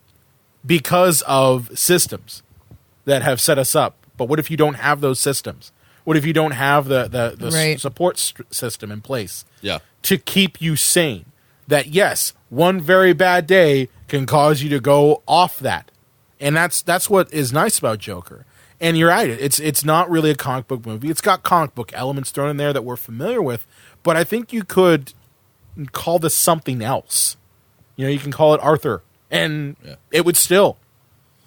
because of systems that have set us up. But what if you don't have those systems? What if you don't have the Right. support system in place Yeah. to keep you sane? That yes, one very bad day can cause you to go off that, and that's what is nice about Joker. And you're right; it's not really a comic book movie. It's got comic book elements thrown in there that we're familiar with, but I think you could call this something else. You can call it Arthur, and it would still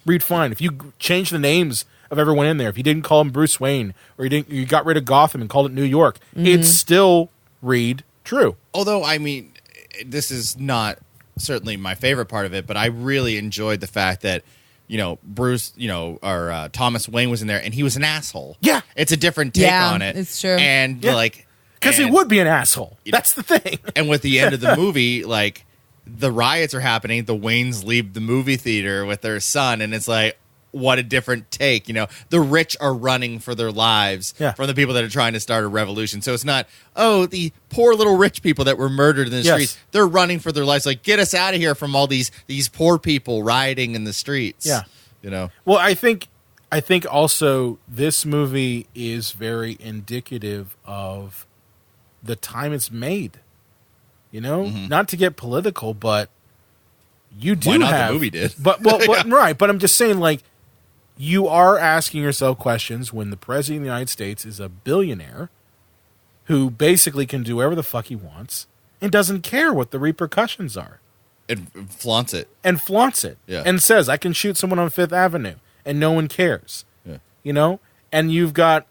read fine if you change the names of everyone in there. If you didn't call him Bruce Wayne, or you got rid of Gotham and called it New York, it'd still read true. Although, I mean, this is not certainly my favorite part of it, but I really enjoyed the fact that Bruce, or Thomas Wayne was in there, and he was an asshole. Yeah. It's a different take Yeah, on it. it's true. And Yeah. Because he and- would be an asshole. That's the thing. And with the end of the movie, like the riots are happening, the Waynes leave the movie theater with their son, and it's like, what a different take. The rich are running for their lives from the people that are trying to start a revolution. So it's not, the poor little rich people that were murdered in the streets. They're running for their lives. Like, get us out of here from all these poor people rioting in the streets. Yeah. Well, I think also this movie is very indicative of the time it's made. Not to get political, but you do why not? have The movie did. But right. But I'm just saying, like, you are asking yourself questions when the president of the United States is a billionaire who basically can do whatever the fuck he wants and doesn't care what the repercussions are. And flaunts it. Yeah. And says, I can shoot someone on Fifth Avenue and no one cares. Yeah. And you've got,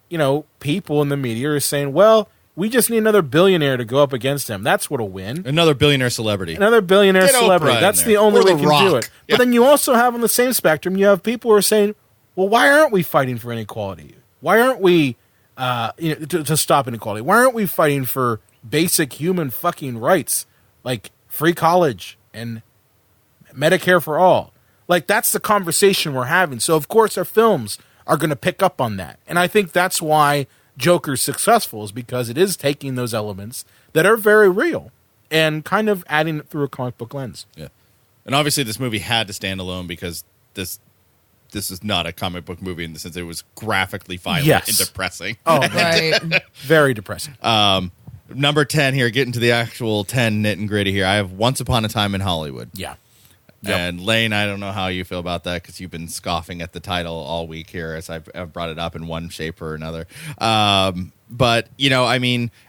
people in the media are saying, well, we just need another billionaire to go up against him. That's what'll win. Another billionaire celebrity. Another billionaire Get celebrity. Oprah That's in the there. only Or way The you can do Rock. it. Yeah. But then you also have on the same spectrum, you have people who are saying, well, why aren't we fighting for inequality? Why aren't we to stop inequality? Why aren't we fighting for basic human fucking rights like free college and Medicare for all? Like, that's the conversation we're having. So, of course, our films are going to pick up on that. And I think that's why Joker's successful, is because it is taking those elements that are very real and kind of adding it through a comic book lens. Yeah. And obviously this movie had to stand alone because this is not a comic book movie in the sense that it was graphically violent and depressing. Oh, Right. very depressing. Number 10 here, getting to the actual 10 nit and gritty here. I have Once Upon a Time in Hollywood. Yeah. Yep. And Lane, I don't know how you feel about that because you've been scoffing at the title all week here as I've brought it up in one shape or another. But,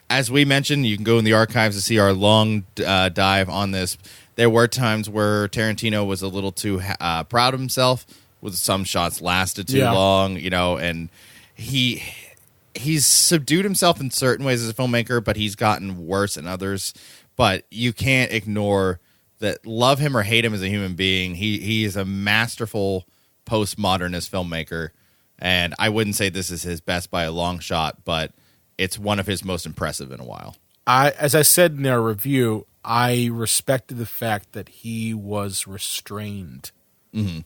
as we mentioned, you can go in the archives to see our long dive on this. There were times where Tarantino was a little too proud of himself, with some shots lasted too long, and he's subdued himself in certain ways as a filmmaker, but he's gotten worse in others. But you can't ignore that. Love him or hate him as a human being, he is a masterful postmodernist filmmaker, and I wouldn't say this is his best by a long shot, but it's one of his most impressive in a while. As I said in our review, I respected the fact that he was restrained. Mm-hmm.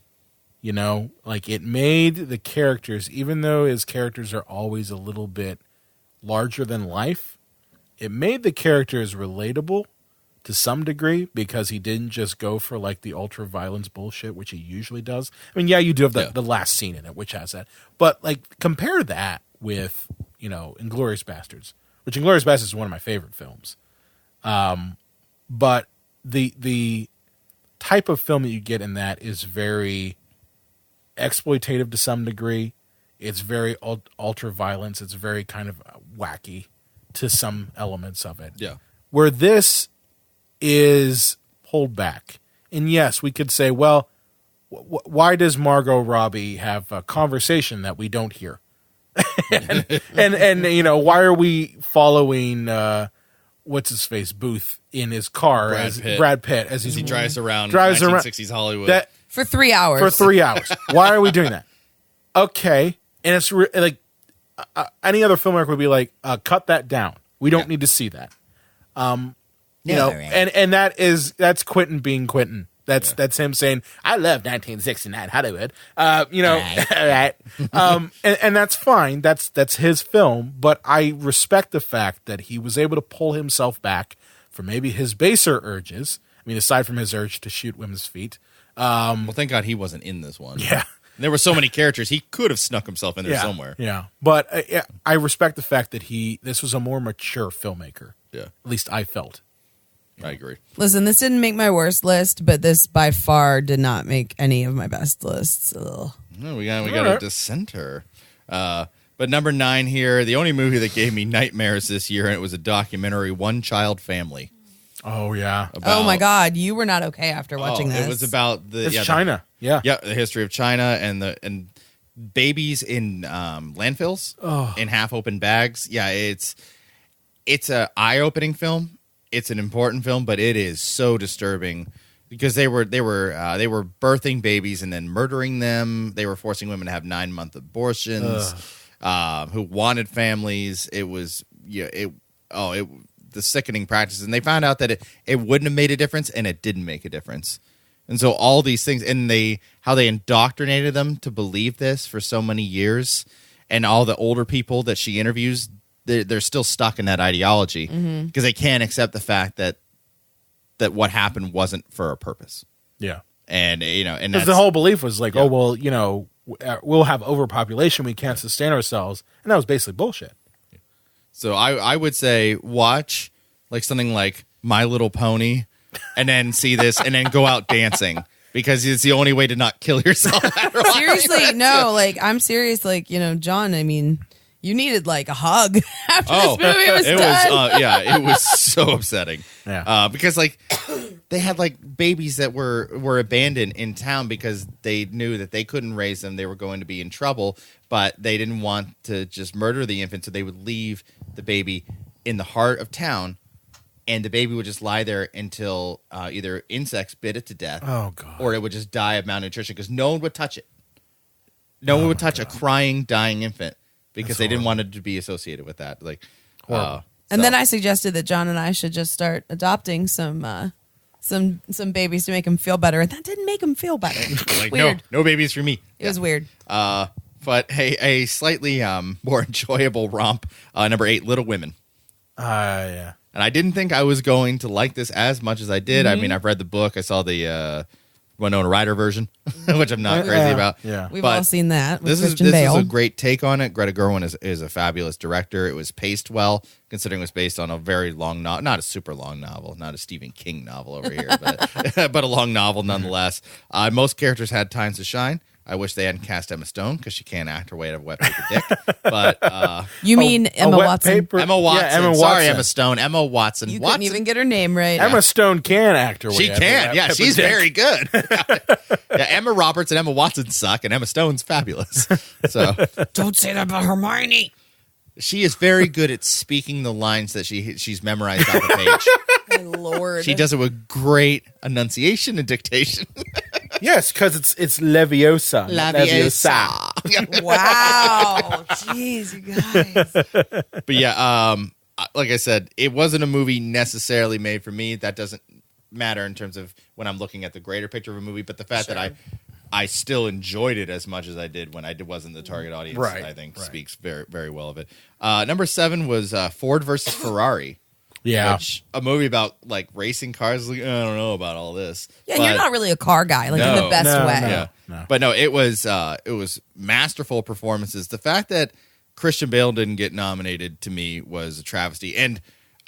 Like, it made the characters, even though his characters are always a little bit larger than life, it made the characters relatable to some degree because he didn't just go for like the ultra violence bullshit, which he usually does. I mean, yeah, you do have the last scene in it, which has that. But like, compare that with, Inglourious Bastards, which Inglourious Bastards is one of my favorite films. But the type of film that you get in that is very exploitative to some degree. It's very ultra violence. It's very kind of wacky to some elements of it. Yeah. Where this is pulled back. And yes, we could say, well, why does Margot Robbie have a conversation that we don't hear? and why are we following what's his face Booth in his car Brad Pitt as he drives around 1960s Hollywood for 3 hours. For 3 hours. Why are we doing that? Okay, and it's like any other filmmaker would be like, cut that down. We don't need to see that. And that's Quentin being Quentin. That's him saying, I love 1969 Hollywood. Right. And that's fine. That's his film. But I respect the fact that he was able to pull himself back from maybe his baser urges. I mean, aside from his urge to shoot women's feet. Well, thank God he wasn't in this one. Yeah. There were so many characters, he could have snuck himself in there somewhere. Yeah. But I respect the fact that this was a more mature filmmaker. Yeah. At least I felt. I agree. Listen, this didn't make my worst list, but this by far did not make any of my best lists. Ugh. No, we got a dissenter. But number 9 here, the only movie that gave me nightmares this year, and it was a documentary, One Child Family. Oh, yeah. Oh, my God. You were not okay after watching this. It was about China. Yeah. Yeah, the history of China and babies in landfills in half-open bags. Yeah, it's a eye-opening film. It's an important film, but it is so disturbing. because they were birthing babies and then murdering them. They were forcing women to have 9-month abortions. Who wanted families. It was the sickening practices, and they found out that it wouldn't have made a difference, and it didn't make a difference. And so all these things, and how they indoctrinated them to believe this for so many years, and all the older people that she interviews, they're still stuck in that ideology because they can't accept the fact that what happened wasn't for a purpose. Yeah. And and because the whole belief was like, oh well, we'll have overpopulation, we can't sustain ourselves, and that was basically bullshit. So I would say watch like something like My Little Pony, and then see this, and then go out dancing, because it's the only way to not kill yourself. Seriously, no, like I'm serious. Like John, I mean, you needed like a hug after this movie was done. It was so upsetting. Yeah, because like they had like babies that were abandoned in town because they knew that they couldn't raise them; they were going to be in trouble. But they didn't want to just murder the infant, so they would leave the baby in the heart of town, and the baby would just lie there until either insects bit it to death, or it would just die of malnutrition because no one would touch it. No one would touch a crying, dying infant because they didn't want it to be associated with that. Like, and then I suggested that John and I should just start adopting some babies to make him feel better, and that didn't make him feel better. Like, weird. No babies for me. It was weird. But a slightly more enjoyable romp, number 8, Little Women. Yeah. And I didn't think I was going to like this as much as I did. I mean, I've read the book. I saw the Winona Ryder version, which I'm not crazy about. Yeah. We've all seen that with This Christian is Bale. a great take on it. Greta Gerwig is a fabulous director. It was paced well, considering it was based on a very long novel, not a super long novel, not a Stephen King novel over here, but a long novel nonetheless. Most characters had times to shine. I wish they hadn't cast Emma Stone because she can't act her way out of wet paper dick. But you mean Emma Watson? Emma Watson. Yeah, Emma Watson. Sorry, Emma Stone. Emma Watson. You Watson. couldn't even get her name right. Emma Stone can act her way. She out of can. that Yeah, type she's of dick. very good. Yeah, Emma Roberts and Emma Watson suck, and Emma Stone's fabulous. So Don't say that about Hermione. she is very good at speaking the lines that she's memorized on the page. My Lord. She does it with great enunciation and dictation. Yes, because it's Leviosa. Wow. Jeez, you guys. But yeah, like I said, it wasn't a movie necessarily made for me. That doesn't matter in terms of when I'm looking at the greater picture of a movie. But the fact that I still enjoyed it as much as I did when I wasn't the target audience, I think speaks very, very well of it. Number 7 was Ford versus Ferrari. Yeah. Which, a movie about like racing cars. Like, I don't know about all this. Yeah, you're not really a car guy, like in the best way. No. But no, it was masterful performances. The fact that Christian Bale didn't get nominated to me was a travesty. And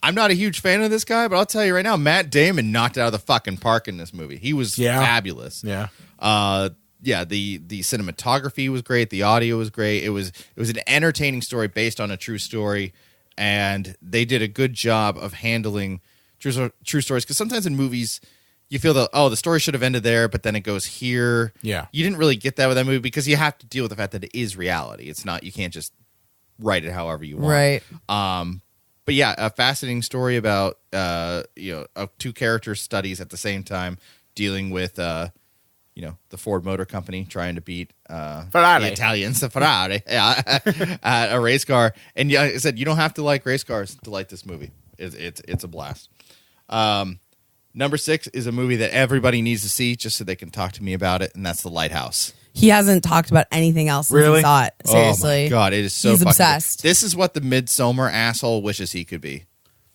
I'm not a huge fan of this guy, but I'll tell you right now, Matt Damon knocked it out of the fucking park in this movie. He was fabulous. Yeah. The cinematography was great. The audio was great. It was an entertaining story based on a true story. And they did a good job of handling true stories. Because sometimes in movies, you feel that, the story should have ended there, but then it goes here. Yeah. You didn't really get that with that movie because you have to deal with the fact that it is reality. It's not, you can't just write it however you want. Right. But yeah, a fascinating story about, two character studies at the same time dealing with, the Ford Motor Company trying to beat the Italians, the Ferrari, a race car. And yeah, like I said, you don't have to like race cars to like this movie. It's a blast. Number 6 is a movie that everybody needs to see just so they can talk to me about it, and that's The Lighthouse. He hasn't talked about anything else since Really? he saw it. Seriously. Oh my God, it is so He's fucking obsessed. good. This is what the Midsommar asshole wishes he could be.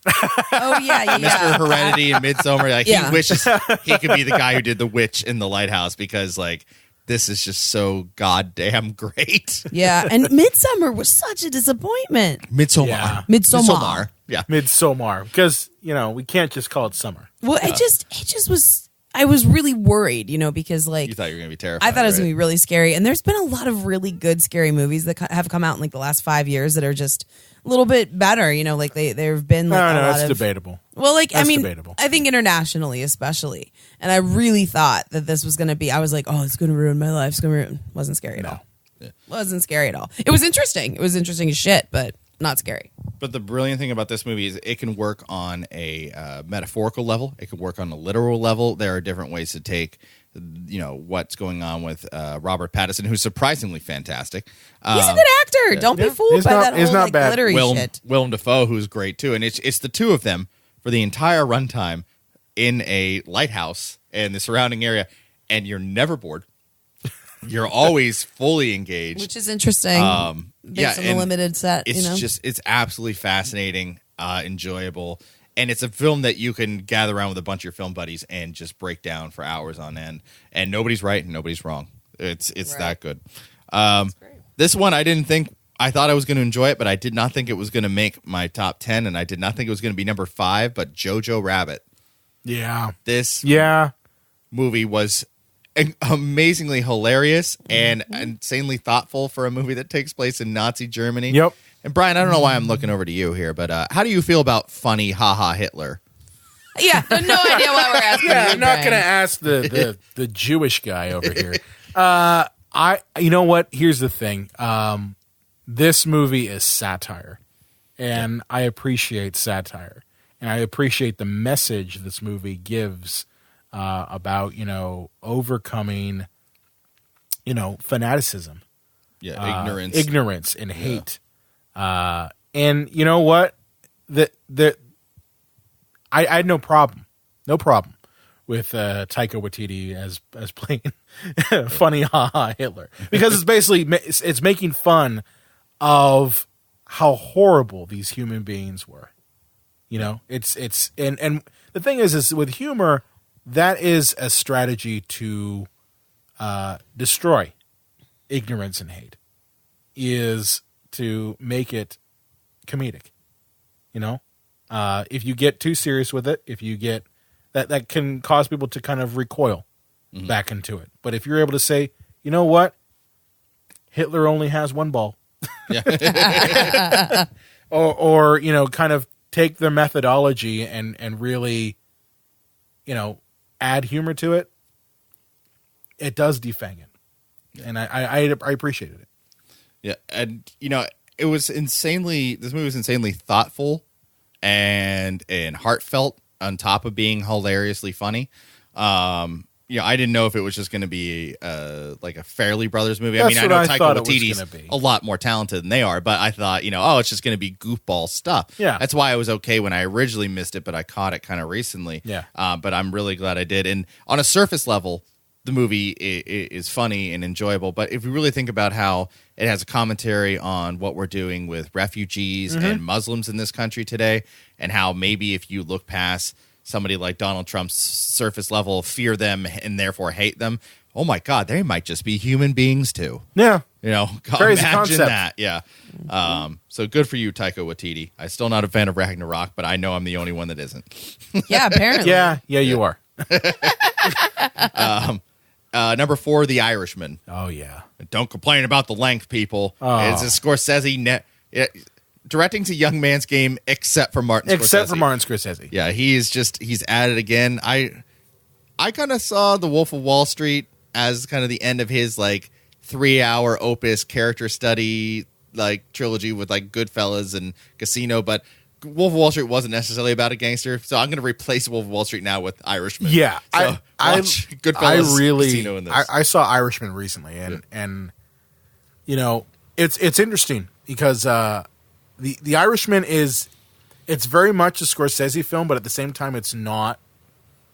Oh, yeah. Mr. Heredity and Midsommar, like Yeah. he wishes he could be the guy who did the witch in The Lighthouse because like this is just so goddamn great. Yeah, and Midsummer was such a disappointment. Midsommar. Yeah. Midsommar. Yeah. Midsommar. Because, we can't just call it summer. Well, it just was. I was really worried, because like You thought you were going to be terrified. I thought it was right? going to be really scary. And there's been a lot of really good scary movies that have come out in like the last 5 years that are just a little bit better. Like there have been like a lot That's of debatable. Well, like That's I mean, debatable. I think internationally, especially, and I really thought that this was going to be. I was like, oh, it's going to ruin my life. It's going to ruin. Wasn't scary at all. Yeah. Wasn't scary at all. It was interesting. It was interesting as shit, but not scary. But the brilliant thing about this movie is it can work on a metaphorical level. It can work on a literal level. There are different ways to take, what's going on with Robert Pattinson, who's surprisingly fantastic. He's a good actor. Don't be fooled by that whole like glittery shit. Willem Dafoe, who's great too, and it's the two of them for the entire runtime in a lighthouse and the surrounding area, and you're never bored. You're always fully engaged, which is interesting. Based on the limited set, it's absolutely fascinating, enjoyable, and it's a film that you can gather around with a bunch of your film buddies and just break down for hours on end. And nobody's right and nobody's wrong. It's right. That good. This one, I thought I was going to enjoy it, but I did not think it was going to make my top 10, and I did not think it was going to be number 5. But Jojo Rabbit. Yeah, this movie was amazingly hilarious and insanely thoughtful for a movie that takes place in Nazi Germany. Yep. And Brian, I don't know why I'm looking over to you here, but how do you feel about funny haha Hitler? Yeah, no idea why we're asking. Yeah, I'm not going to ask the Jewish guy over here. You know what? Here's the thing. This movie is satire, and I appreciate satire, and I appreciate the message this movie gives about overcoming fanaticism, ignorance and hate, and you know what, I had no problem with Taika Waititi as playing funny haha Hitler, because it's basically it's making fun of how horrible these human beings were. It's and the thing is with humor, that is a strategy to destroy ignorance and hate, is to make it comedic. If you get too serious with it, if you get that can cause people to kind of recoil back into it. But if you're able to say, you know what, Hitler only has one ball, or kind of take their methodology and really, add humor to it, it does defang it, and I appreciated it. Yeah, and this movie was insanely thoughtful and heartfelt on top of being hilariously funny. I didn't know if it was just going to be like a Farrelly Brothers movie. That's I know Taika Waititi's a lot more talented than they are, but I thought, it's just going to be goofball stuff. Yeah. That's why I was okay when I originally missed it, but I caught it kind of recently. Yeah. But I'm really glad I did. And on a surface level, the movie is funny and enjoyable, but if we really think about how it has a commentary on what we're doing with refugees and Muslims in this country today, and how maybe if you look past somebody like Donald Trump's surface level, fear them and therefore hate them, oh my God, they might just be human beings too. Yeah. Crazy imagine concept. that. Yeah. So good for you, Taika Waititi. I'm still not a fan of Ragnarok, but I know I'm the only one that isn't. Yeah, apparently. Yeah, you are. Number 4, The Irishman. Oh, yeah. Don't complain about the length, people. Oh. It's a Scorsese directing to young man's game, except for Martin Scorsese. Yeah, he's at it again. I kind of saw The Wolf of Wall Street as kind of the end of his 3-hour opus character study trilogy with Goodfellas and Casino, but Wolf of Wall Street wasn't necessarily about a gangster, so I'm going to replace Wolf of Wall Street now with Irishman. Yeah, so watch Goodfellas, Casino in this. I saw Irishman recently, and it's interesting because the Irishman it's very much a Scorsese film, but at the same time, it's not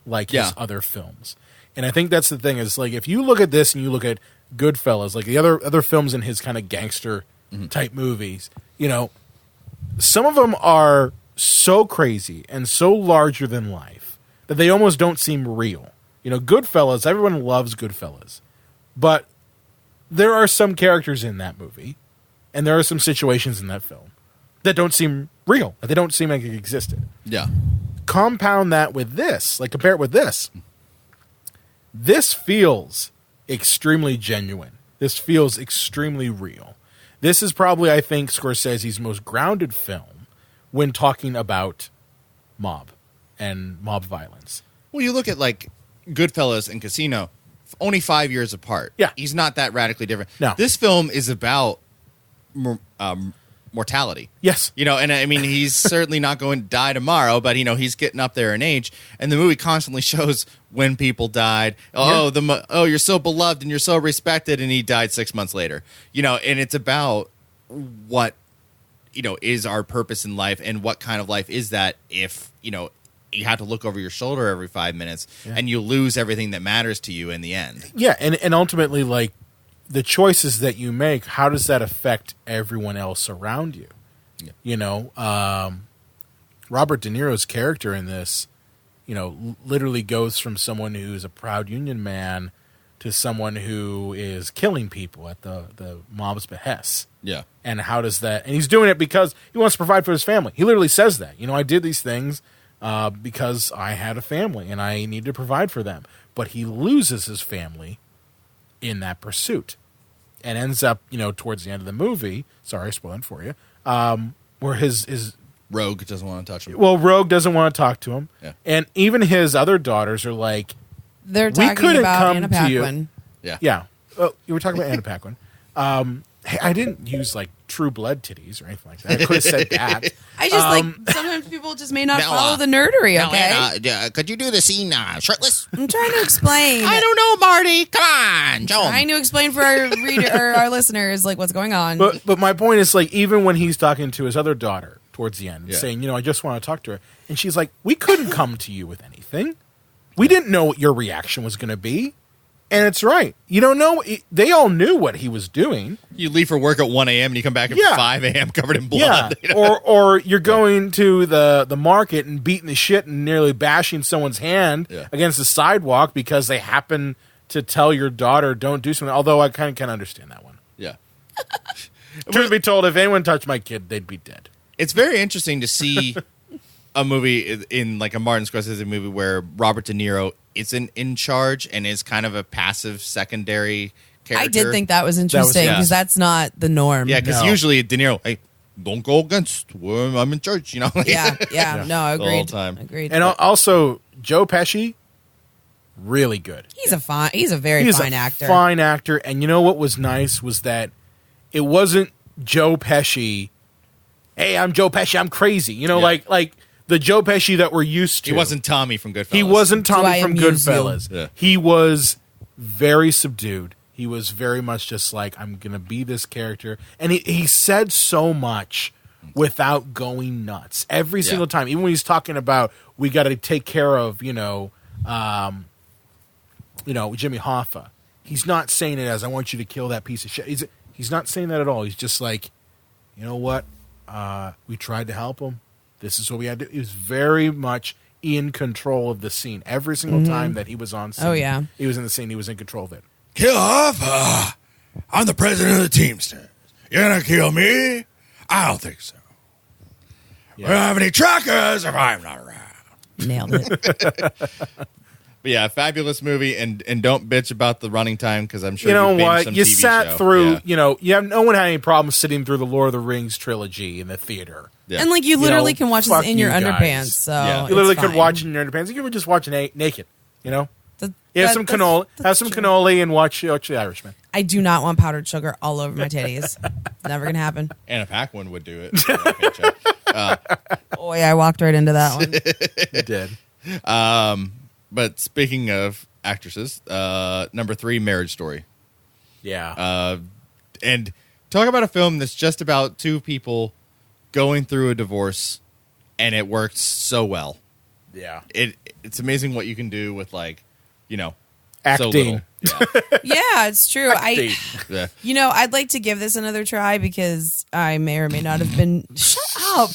like his other films. And I think that's the thing is if you look at this and you look at Goodfellas, the other films in his kind of gangster type movies, some of them are so crazy and so larger than life that they almost don't seem real. Goodfellas, everyone loves Goodfellas, but there are some characters in that movie, and there are some situations in that film that don't seem real. They don't seem like it existed. Yeah. Compound that with this, compare it with this. This feels extremely genuine. This feels extremely real. This is probably, I think, Scorsese's most grounded film when talking about mob and mob violence. Well, you look at Goodfellas and Casino, only 5 years apart. Yeah. He's not that radically different. No. This film is about mortality. Yes. You know, and I mean, he's certainly not going to die tomorrow, but, you know, he's getting up there in age. And the movie constantly shows when people died. Oh, you're so beloved and you're so respected. And he died 6 months later. You know, and it's about what, you know, is our purpose in life and what kind of life is that if, you know, you have to look over your shoulder every 5 minutes and you lose everything that matters to you in the end. Yeah. And ultimately, like, the choices that you make, how does that affect everyone else around you? Yeah. You know, Robert De Niro's character in this, you know, literally goes from someone who's a proud union man to someone who is killing people at the mob's behest. Yeah. And how does that... And he's doing it because he wants to provide for his family. He literally says that. You know, I did these things because I had a family and I needed to provide for them. But he loses his family in that pursuit, and ends up, you know, towards the end of the movie, sorry, spoiling for you, where his Rogue doesn't want to touch him. Well, Rogue doesn't want to talk to him, yeah. And even his other daughters are like, they're we talking couldn't about come Anna to Paquin. Yeah, yeah. Oh, you were talking about Anna Paquin. Hey, I didn't use like True Blood titties or anything like that. I could have said that. I just like sometimes people just may not follow the nerdery. Okay, could you do the scene shirtless? I'm trying to explain. I don't know, Marty. Come on, show 'em. Trying to explain for our reader or our listeners like what's going on. But my point is, like, even when he's talking to his other daughter towards the end, saying, you know, I just want to talk to her, and she's like, we couldn't come to you with anything. We didn't know what your reaction was going to be. And it's right. You don't know. They all knew what he was doing. You leave for work at 1 a.m. and you come back at 5 a.m. covered in blood. Yeah. Or you're going to the market and beating the shit and nearly bashing someone's hand against the sidewalk because they happen to tell your daughter don't do something. Although I kind of understand that one. Yeah. Truth be told, if anyone touched my kid, they'd be dead. It's very interesting to see a movie in like a Martin Scorsese movie where Robert De Niro isn't in charge and is kind of a passive secondary character. I did think that was interesting because that's not the norm. Yeah, because usually De Niro, hey, don't go against I'm in charge, you know? yeah. No, agreed. The whole time. Agreed. And also, Joe Pesci, really good. He's a very fine actor. Fine actor. And you know what was nice was that it wasn't Joe Pesci, hey, I'm Joe Pesci, I'm crazy. You know, like the Joe Pesci that we're used to. He wasn't Tommy from Goodfellas. He wasn't Tommy from Goodfellas. Yeah. He was very subdued. He was very much just like, I'm going to be this character. And he said so much without going nuts. Every single time. Even when he's talking about, we got to take care of, Jimmy Hoffa. He's not saying it as, I want you to kill that piece of shit. He's not saying that at all. He's just like, you know what? We tried to help him. This is what we had to do. He was very much in control of the scene. Every single time that he was on scene, he was in the scene, he was in control of it. Kill off? I'm the president of the Teamsters. You're going to kill me? I don't think so. Yeah. We don't have any truckers if I'm not around. Nailed it. But yeah, fabulous movie, and don't bitch about the running time because I'm sure you know you've binged what some you TV sat show. through. No one had any problem sitting through the Lord of the Rings trilogy in the theater. Yeah. And like you literally can watch fuck this in your you guys. underpants. So You literally it's could fine. watch in your underpants. You could just watch naked. You know, have some that's cannoli and watch the Irishman. I do not want powdered sugar all over my titties. Never gonna happen. Anna Paquin would do it. Boy, I walked right into that one. You did. But speaking of actresses, number 3, Marriage Story. Yeah. And talk about a film that's just about two people going through a divorce, and it works so well. Yeah. It's amazing what you can do with, like, Acting. so little. Yeah, it's true. Yeah. I'd like to give this another try because I may or may not have been. Shut up!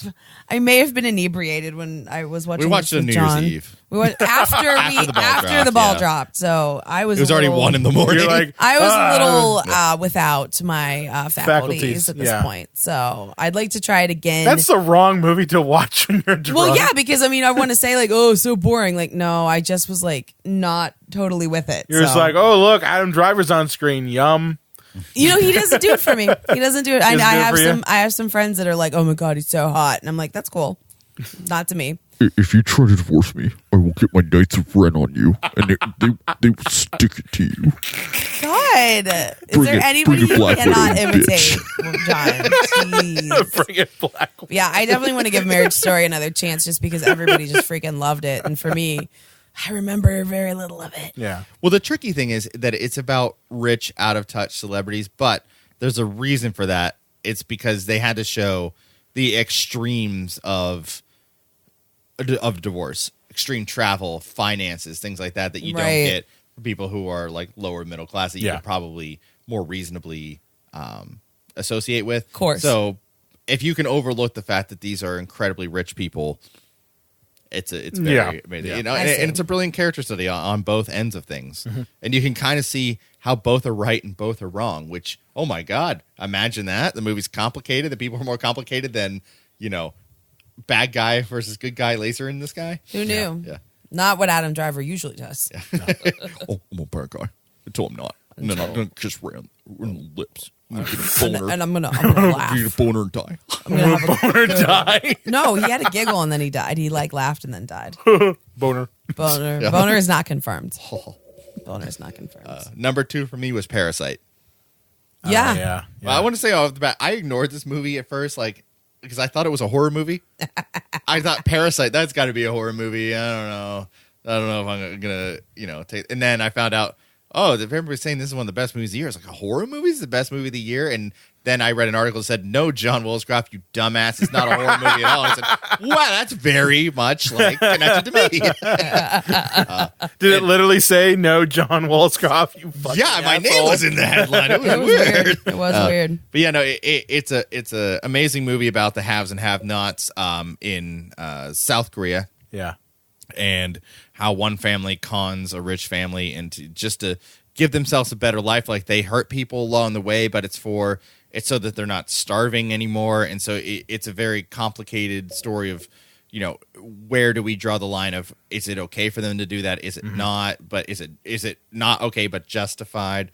I may have been inebriated when I was watching. We watched this it on with New Year's John. Eve. We went after the ball dropped. So I was. It was already 1 in the morning. You're like, I was a little without my faculties at this point. So I'd like to try it again. that's the wrong movie to watch when you're drunk. Well, yeah, because I want to say like, oh, so boring. Like, no, I just was like not totally with it. You're just like, oh, look, Adam Driver's on screen. Yum. he doesn't do it for me. He doesn't do it. Doesn't I do it for you? I have some friends that are like, oh my God, he's so hot. And I'm like, that's cool. Not to me. If you try to divorce me, I will get my nights of rent on you, and they will stick it to you. God, Is there anybody you cannot imitate? John, jeez. Bring it black. Yeah, I definitely want to give Marriage Story another chance just because everybody just freaking loved it. And for me, I remember very little of it. Yeah. Well, the tricky thing is that it's about rich, out of touch celebrities, but there's a reason for that. It's because they had to show the extremes of divorce, extreme travel, finances, things like that you don't get for people who are like lower middle class that you could probably more reasonably associate with. Of course. So if you can overlook the fact that these are incredibly rich people, it's very amazing. You know, and it's a brilliant character study on both ends of things. Mm-hmm. And you can kind of see how both are right and both are wrong, which, oh my God, imagine that. The movie's complicated. The people are more complicated than, you know, bad guy versus good guy laser in this guy. Who knew? Yeah. Not what Adam Driver usually does. Yeah. Oh, I'm a bad guy. I told him not. And then I'm going to kiss Ray on the lips. I'm going to get a boner. And I'm gonna laugh. Get a boner and die. I'm gonna have a Boner die. No, he had a giggle and then he died. He like laughed and then died. Boner. Boner is not confirmed. Boner is not confirmed. Number 2 for me was Parasite. Yeah. Yeah. Well, I want to say off the bat, I ignored this movie at first, like, because I thought it was a horror movie. I thought Parasite, that's got to be a horror movie. I don't know if I'm gonna, you know, take. And then I found out, oh, everybody's saying this is one of the best movies of the year. It's like, a horror movie is the best movie of the year. And then I read an article that said, no, John Wollscroft, you dumbass, it's not a horror movie at all. And I said, wow, that's very much like connected to me. Did it literally say no, John Wollscroft? You fucking Yeah, my name asshole. was in the headline. It was, It was weird. weird. It was weird. But yeah, no, it's a amazing movie about the haves and have-nots in South Korea, Yeah. and how one family cons a rich family into just to give themselves a better life. Like, they hurt people along the way, but it's so that they're not starving anymore. And so it's a very complicated story of, you know, where do we draw the line of, is it okay for them to do that? Is it not? But is it not okay but justified?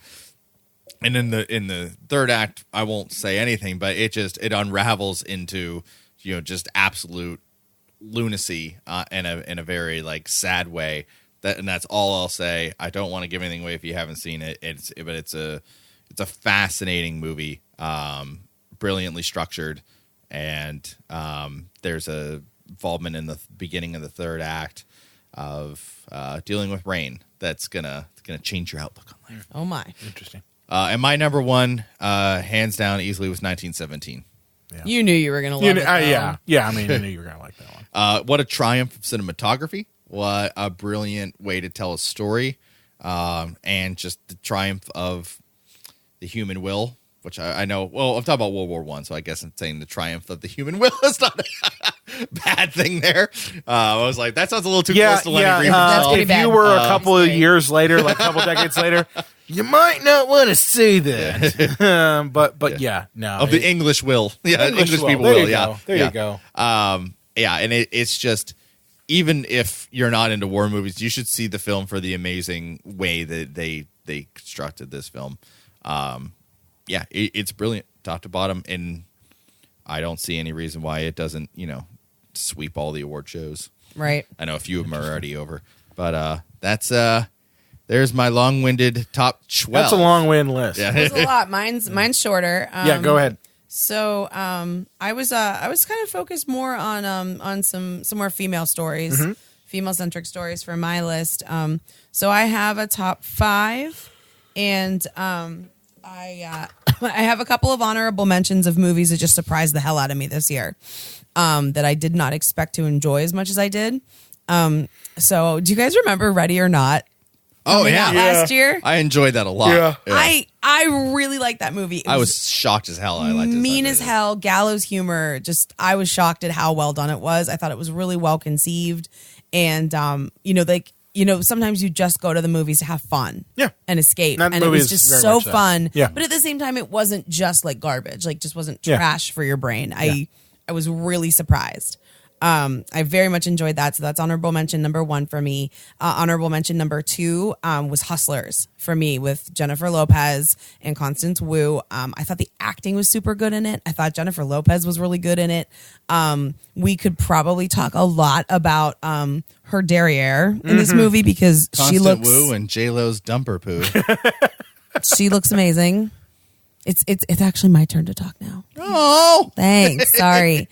And in the third act, I won't say anything, but it unravels into, you know, just absolute lunacy in a very like sad way. And that's all I'll say. I don't want to give anything away if you haven't seen it. But it's a fascinating movie, brilliantly structured, and there's a involvement in the beginning of the third act of dealing with rain that's gonna change your outlook on life. Oh my. Interesting. And my number one, hands down, easily was 1917. Yeah. You knew you were gonna love it. Yeah. I mean, I knew you were gonna like that one. What a triumph of cinematography! What a brilliant way to tell a story, and just the triumph of the human will. Which I know. Well, I'm talking about World War I, so I guess I'm saying the triumph of the human will is not a bad thing there. I was like, that sounds a little too close to Lenny Green. That's pretty If bad. you were a couple of That's great. years later, like a couple decades later, you might not want to say that. But yeah, no. Of the English will. Yeah, English will. people There will. you Yeah. go. There yeah. you go. Yeah, and it's just, even if you're not into war movies, you should see the film for the amazing way that they constructed this film. Yeah, it's brilliant, top to bottom, and I don't see any reason why it doesn't, you know, sweep all the award shows. Right. I know a few of them are already over, but that's there's my long-winded top 12. That's a long win list. Yeah. It was a lot. Mine's shorter. Yeah, go ahead. So I was kind of focused more on some more female stories, female centric stories for my list. So I have a top 5, and I have a couple of honorable mentions of movies that just surprised the hell out of me this year, that I did not expect to enjoy as much as I did. So do you guys remember Ready or Not? Oh, yeah. Last year. I enjoyed that a lot. Yeah. I really liked that movie. It I was shocked as hell. I liked it. mean as hell, gallows humor. Just, I was shocked at how well done it was. I thought it was really well conceived, and sometimes you just go to the movies to have fun, and escape, That and it movie was is just very so much that. fun. Yeah. But at the same time, it wasn't just like garbage. Like, just wasn't Yeah. trash for your brain. I was really surprised. I very much enjoyed that. So that's honorable mention number 1 for me. Honorable mention number 2 was Hustlers for me, with Jennifer Lopez and Constance Wu. I thought the acting was super good in it. I thought Jennifer Lopez was really good in it. We could probably talk a lot about her derriere in this movie, because she Constant looks Wu and J-Lo's dumper poo. She looks amazing. It's actually my turn to talk now. Oh, Thanks. Sorry.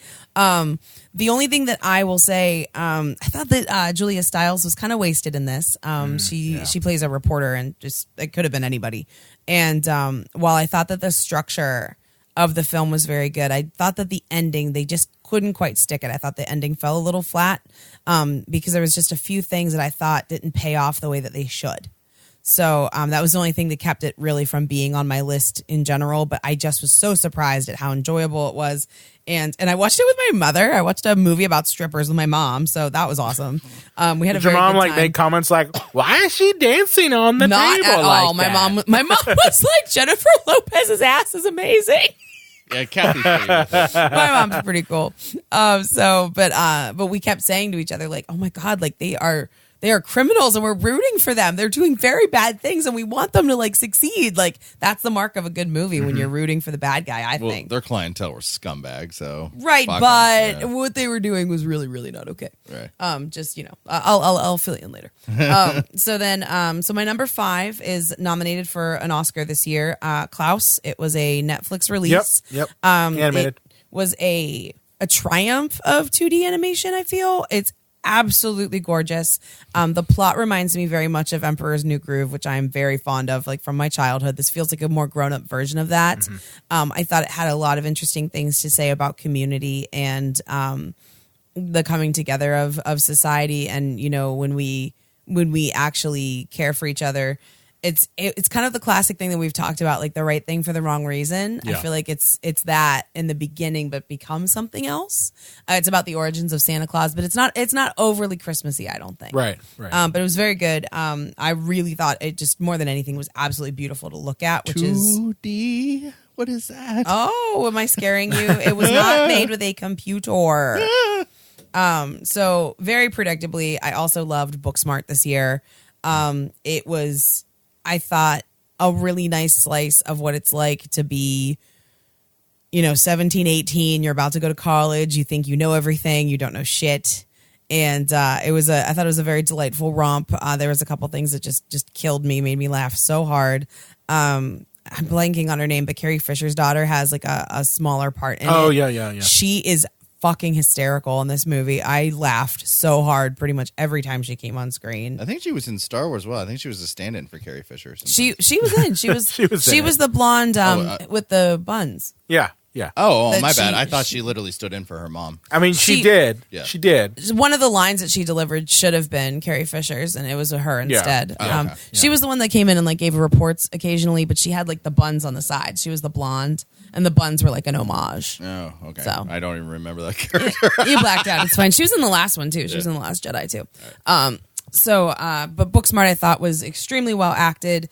The only thing that I will say, I thought that Julia Stiles was kind of wasted in this. She plays a reporter, and just it could have been anybody. And while I thought that the structure of the film was very good, I thought that the ending, they just couldn't quite stick it. I thought the ending fell a little flat because there was just a few things that I thought didn't pay off the way that they should. So that was the only thing that kept it really from being on my list in general. But I just was so surprised at how enjoyable it was. And I watched it with my mother. I watched a movie about strippers with my mom. So that was awesome. We had a Did your very mom good like time. make comments like, "Why is she dancing on the Not table?" at like all. that? My mom was like, Jennifer Lopez's ass is amazing. yeah, Kathy's pretty with it. My mom's pretty cool. But we kept saying to each other, like, oh my God, like they are criminals and we're rooting for them. They're doing very bad things and we want them to like succeed. Like that's the mark of a good movie when you're rooting for the bad guy, I Well, think. their clientele were scumbags, so Right, fuck but 'em. what they were doing was really, really not okay. Right. Just I'll fill you in later. So my number 5 is nominated for an Oscar this year. Klaus. It was a Netflix release. Yep. It Animated. was a triumph of 2D animation. I feel it's absolutely gorgeous. The plot reminds me very much of Emperor's New Groove, which I'm very fond of, like from my childhood. This feels like a more grown-up version of that. I thought it had a lot of interesting things to say about community and the coming together of society, and when we actually care for each other. It's kind of the classic thing that we've talked about, like the right thing for the wrong reason. Yeah. I feel like it's that in the beginning, but becomes something else. It's about the origins of Santa Claus, but it's not overly Christmassy, I don't think. Right. But it was very good. I really thought it just more than anything was absolutely beautiful to look at, which is 2D. What is that? oh, am I scaring you? It was not made with a computer. So very predictably, I also loved Booksmart this year. It was, I thought, a really nice slice of what it's like to be, 17, 18. You're about to go to college. You think you know everything. You don't know shit. And I thought it was a very delightful romp. There was a couple things that just killed me, made me laugh so hard. I'm blanking on her name, but Carrie Fisher's daughter has like a smaller part in it. Oh, yeah. She is fucking hysterical in this movie. I laughed so hard pretty much every time she came on screen. I think she was in Star Wars as well. I think she was a stand-in for Carrie Fisher. She was in. She was She was the blonde with the buns. Yeah. Oh, That my bad. she- I thought she literally stood in for her mom. I mean, she She- did. Yeah. She did. One of the lines that she delivered should have been Carrie Fisher's, and it was her instead. Oh, okay. She was the one that came in and like gave her reports occasionally, but she had like the buns on the side. She was the blonde, and the buns were like an homage. Oh, okay. So. I don't even remember that character. You blacked out. It's fine. She was in the last one too. She was in the Last Jedi too. But Booksmart I thought was extremely well acted.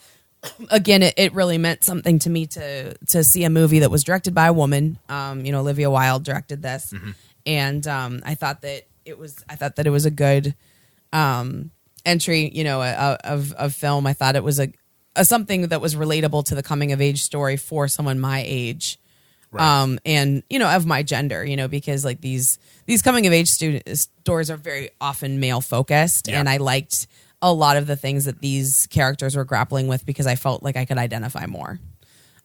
Again, it really meant something to me to see a movie that was directed by a woman. Olivia Wilde directed this, and I thought that it was a good entry. Of film. I thought it was a something that was relatable to the coming of age story for someone my age. Right. And of my gender, because like these coming of age stories are very often male focused, Yeah. and I liked a lot of the things that these characters were grappling with because I felt like I could identify more.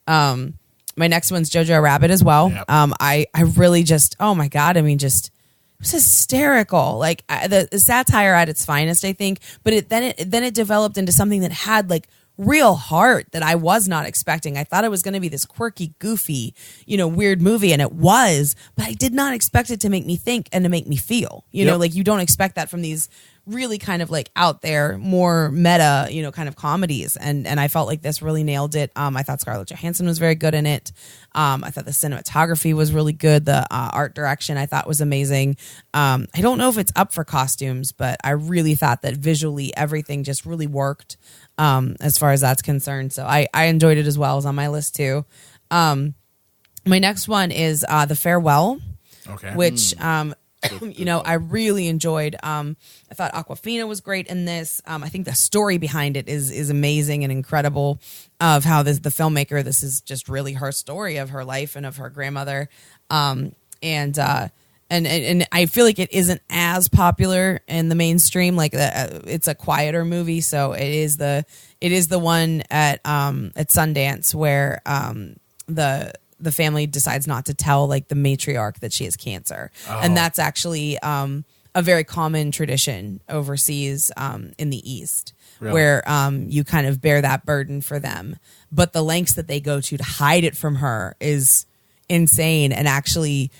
My next one's Jojo Rabbit as well. Yep. I really just, oh my God, I mean, just it was hysterical. Like the satire at its finest, I think, but then it developed into something that had like real heart that I was not expecting. I thought it was going to be this quirky, goofy, weird movie, and it was, but I did not expect it to make me think and to make me feel. Yep. Like you don't expect that from these really kind of like out there, more meta, kind of comedies. And I felt like this really nailed it. I thought Scarlett Johansson was very good in it. I thought the cinematography was really good. The art direction I thought was amazing. I don't know if it's up for costumes, but I really thought that visually everything just really worked as far as that's concerned. So I enjoyed it as well. It was on my list too. My next one is The Farewell, Okay. which I really enjoyed. I thought Awkwafina was great in this. I think the story behind it is amazing and incredible, of how the filmmaker, this is just really her story of her life and of her grandmother. And and I feel like it isn't as popular in the mainstream. Like it's a quieter movie, so it is the one at Sundance where the family decides not to tell like the matriarch that she has cancer, and that's actually a very common tradition overseas in the East. Really? Where you kind of bear that burden for them, but the lengths that they go to hide it from her is insane. And actually,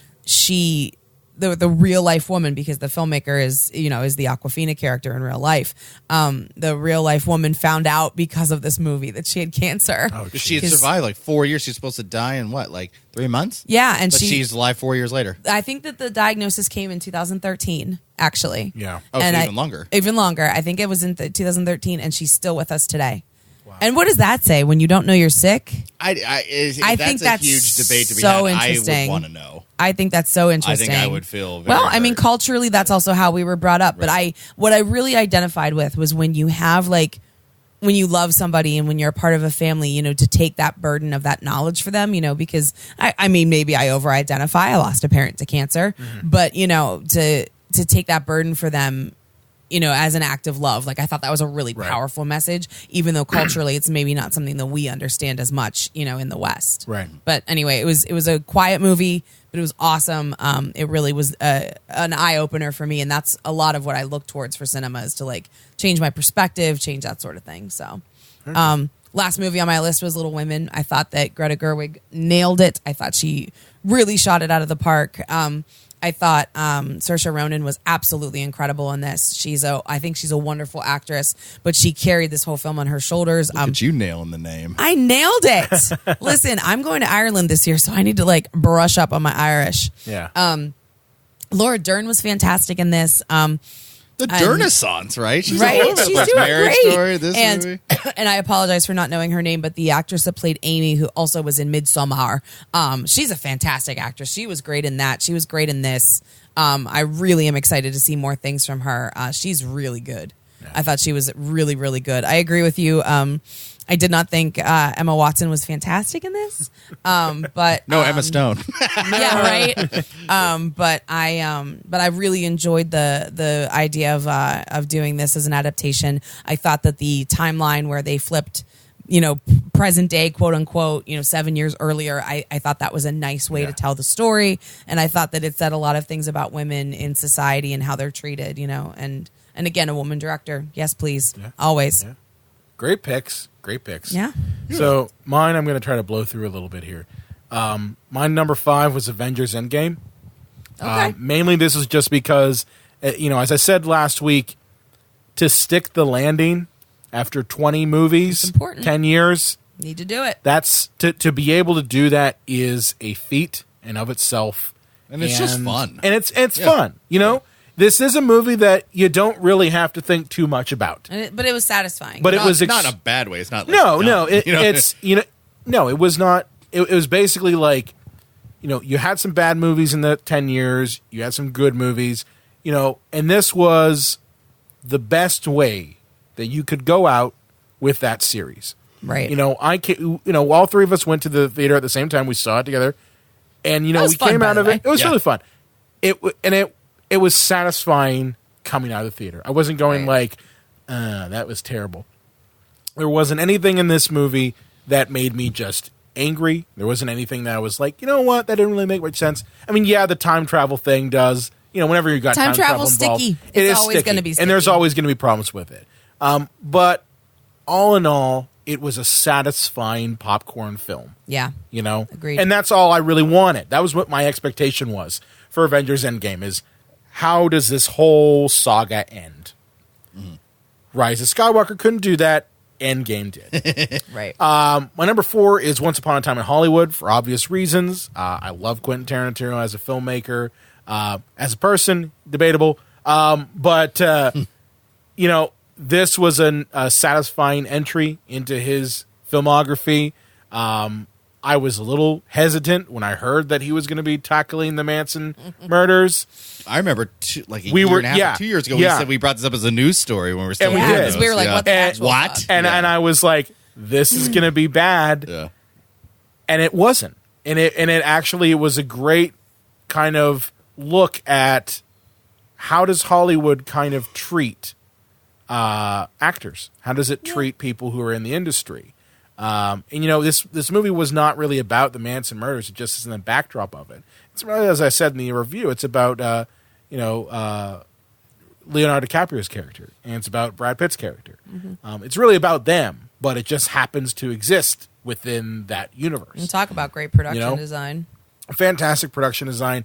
the real life woman, because the filmmaker is the Awkwafina character in real life. The real life woman found out because of this movie that she had cancer. Oh, she had survived like 4 years. She's supposed to die in what, like 3 months? Yeah, and she's alive 4 years later. I think that the diagnosis came in 2013. Actually, yeah. Oh, so even longer. Even longer. I think it was in 2013, and she's still with us today. Wow. And what does that say when you don't know you're sick? I think that's a huge debate to be so had. Interesting. I would want to know. I think that's so interesting. I think I would feel very well. I mean, hurt. culturally, that's also how we were brought up. Right. But what I really identified with was when you have like when you love somebody and when you're a part of a family, to take that burden of that knowledge for them, because I mean, maybe I over-identify. I lost a parent to cancer, but to take that burden for them, as an act of love. Like I thought that was a really powerful message, even though culturally it's maybe not something that we understand as much, in the West. Right. But anyway, it was a quiet movie, but it was awesome. It really was an eye opener for me, and that's a lot of what I look towards for cinema is to like change my perspective, change that sort of thing. So, last movie on my list was Little Women. I thought that Greta Gerwig nailed it. I thought she really shot it out of the park. I thought Saoirse Ronan was absolutely incredible in this. I think she's a wonderful actress, but she carried this whole film on her shoulders. Look at you nailing the name. I nailed it. Listen, I'm going to Ireland this year, so I need to like brush up on my Irish. Yeah. Laura Dern was fantastic in this. The Dernissance, right? She's right? all over She's this doing Marriage great. Story, this movie. And I apologize for not knowing her name, but the actress that played Amy, who also was in Midsommar, she's a fantastic actress. She was great in that. She was great in this. I really am excited to see more things from her. She's really good. Yeah. I thought she was really, really good. I agree with you. I did not think Emma Watson was fantastic in this, but no, Emma Stone. Yeah, right. But I really enjoyed the idea of doing this as an adaptation. I thought that the timeline where they flipped, present day, quote unquote, 7 years earlier, I thought that was a nice way to tell the story, and I thought that it said a lot of things about women in society and how they're treated, and again, a woman director, yes, please, always. Yeah. Great picks. Yeah. So mine, I'm going to try to blow through a little bit here. My number 5 was Avengers Endgame. Okay. Mainly this is just because, as I said last week, to stick the landing after 20 movies, 10 years. Need to do it. That's to be able to do that is a feat in of itself. And it's just fun. And it's fun, This is a movie that you don't really have to think too much about. But it was satisfying. But it was not in a bad way. It's not like it was not. It was basically like, you had some bad movies in the 10 years. You had some good movies, and this was the best way that you could go out with that series. Right. All three of us went to the theater at the same time. We saw it together, and we came out of it. It was really fun. It was satisfying coming out of the theater. I wasn't going that was terrible. There wasn't anything in this movie that made me just angry. There wasn't anything that I was like, what? That didn't really make much sense. I mean, the time travel thing does. Whenever you got time travel involved, sticky. It is always going to be sticky. And there's always going to be problems with it. But all in all, it was a satisfying popcorn film. Yeah. Agreed. And that's all I really wanted. That was what my expectation was for Avengers Endgame is, how does this whole saga end? Mm-hmm. Rise of Skywalker couldn't do that. Endgame did. Right. My number 4 is Once Upon a Time in Hollywood for obvious reasons. I love Quentin Tarantino as a filmmaker. As a person, debatable. But this was a satisfying entry into his filmography. I was a little hesitant when I heard that he was going to be tackling the Manson murders. I remember a year and a half, 2 years ago, we said we brought this up as a news story when we were still we did. We were like, what the actual fuck? And I was like, this is going to be bad. Yeah. And it wasn't. And it actually was a great kind of look at how does Hollywood kind of treat actors? How does it treat people who are in the industry? And this movie was not really about the Manson murders. It just is in the backdrop of it. It's really, as I said in the review, it's about Leonardo DiCaprio's character, and it's about Brad Pitt's character. It's really about them, but it just happens to exist within that universe. And talk about great production design. Fantastic production design.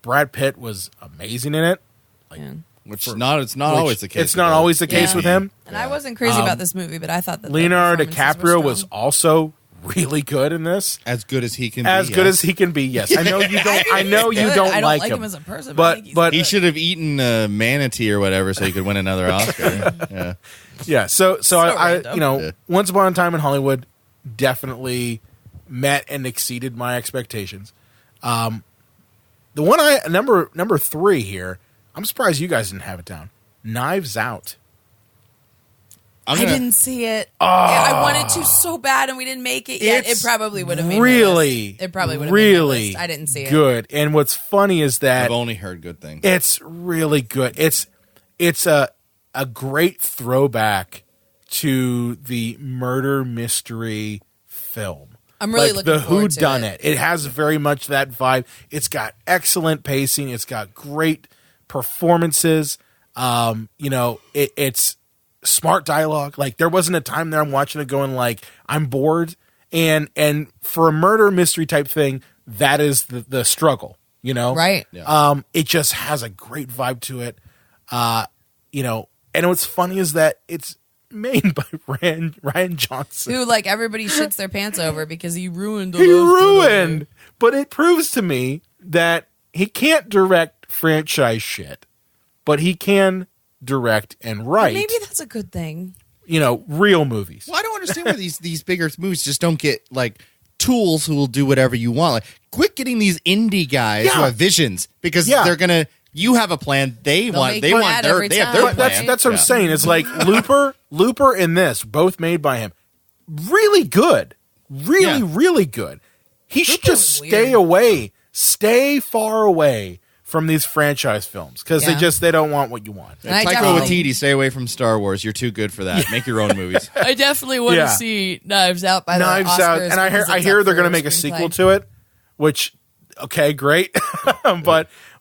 Brad Pitt was amazing in it. It's not always the case. It's not always the case with him. And I wasn't crazy about this movie, but I thought that Leonardo DiCaprio was also really good in this. As good as he can be. As good as he can be, yes. I know you don't I know you don't I don't like like him. him as a person, but he should have eaten a manatee or whatever so he could win another Oscar. Yeah. So I random. Once Upon a Time in Hollywood definitely met and exceeded my expectations. The one number 3 here, I'm surprised you guys didn't have it down. Knives Out. I didn't see it. I wanted to so bad, and we didn't make it yet. It probably would have made my list. It probably would have made my list. I didn't see it. Good. And what's funny is that I've only heard good things. It's really good. It's a great throwback to the murder mystery film. I'm really looking forward to whodunit. It has very much that vibe. It's got excellent pacing. It's got great performances. It's smart dialogue. Like, there wasn't a time there I'm watching it going like, I'm bored. And for a murder mystery type thing, that is the struggle, Right. Yeah. It just has a great vibe to it. And what's funny is that it's made by Ryan Johnson. Who, everybody shits their pants over because he ruined But it proves to me that he can't direct franchise shit, but he can direct and write. Maybe that's a good thing. Real movies. Well, I don't understand why these bigger movies just don't get tools who will do whatever you want. Quit getting these indie guys who have visions because they're gonna. You have a plan. They have their plan. That's what I'm saying. It's like Looper and this, both made by him. Really good. Really good. He should just stay far away from these franchise films because they don't want what you want. Taika Waititi, stay away from Star Wars. You're too good for that. Make your own movies. I definitely want to see Knives Out by Knives the Oscars. Out, and I hear they're going to make a sequel to it, which great,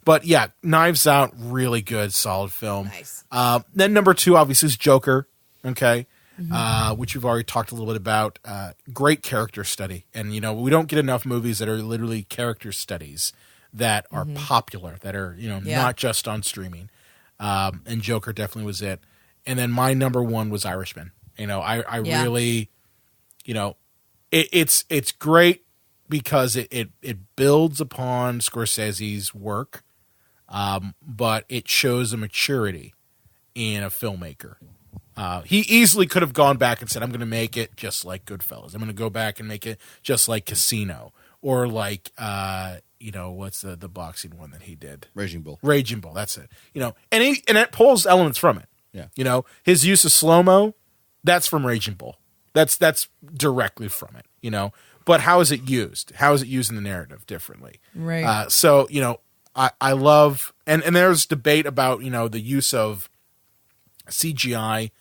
but yeah, Knives Out, really good, solid film. Nice. Then number 2 obviously is Joker. Okay. Which we've already talked a little bit about. Great character study, and we don't get enough movies that are literally character studies that are popular, that are not just on streaming. And Joker definitely was it. And then my number 1 was Irishman. I really, it's great because it builds upon Scorsese's work, but it shows a maturity in a filmmaker. He easily could have gone back and said, I'm going to make it just like Goodfellas. I'm going to go back and make it just like Casino, or like, what's the boxing one that he did? Raging Bull. That's it. And it pulls elements from it. Yeah. His use of slow-mo, that's from Raging Bull. That's directly from it, But how is it used? How is it used in the narrative differently? Right. I love, and there's debate about, the use of CGI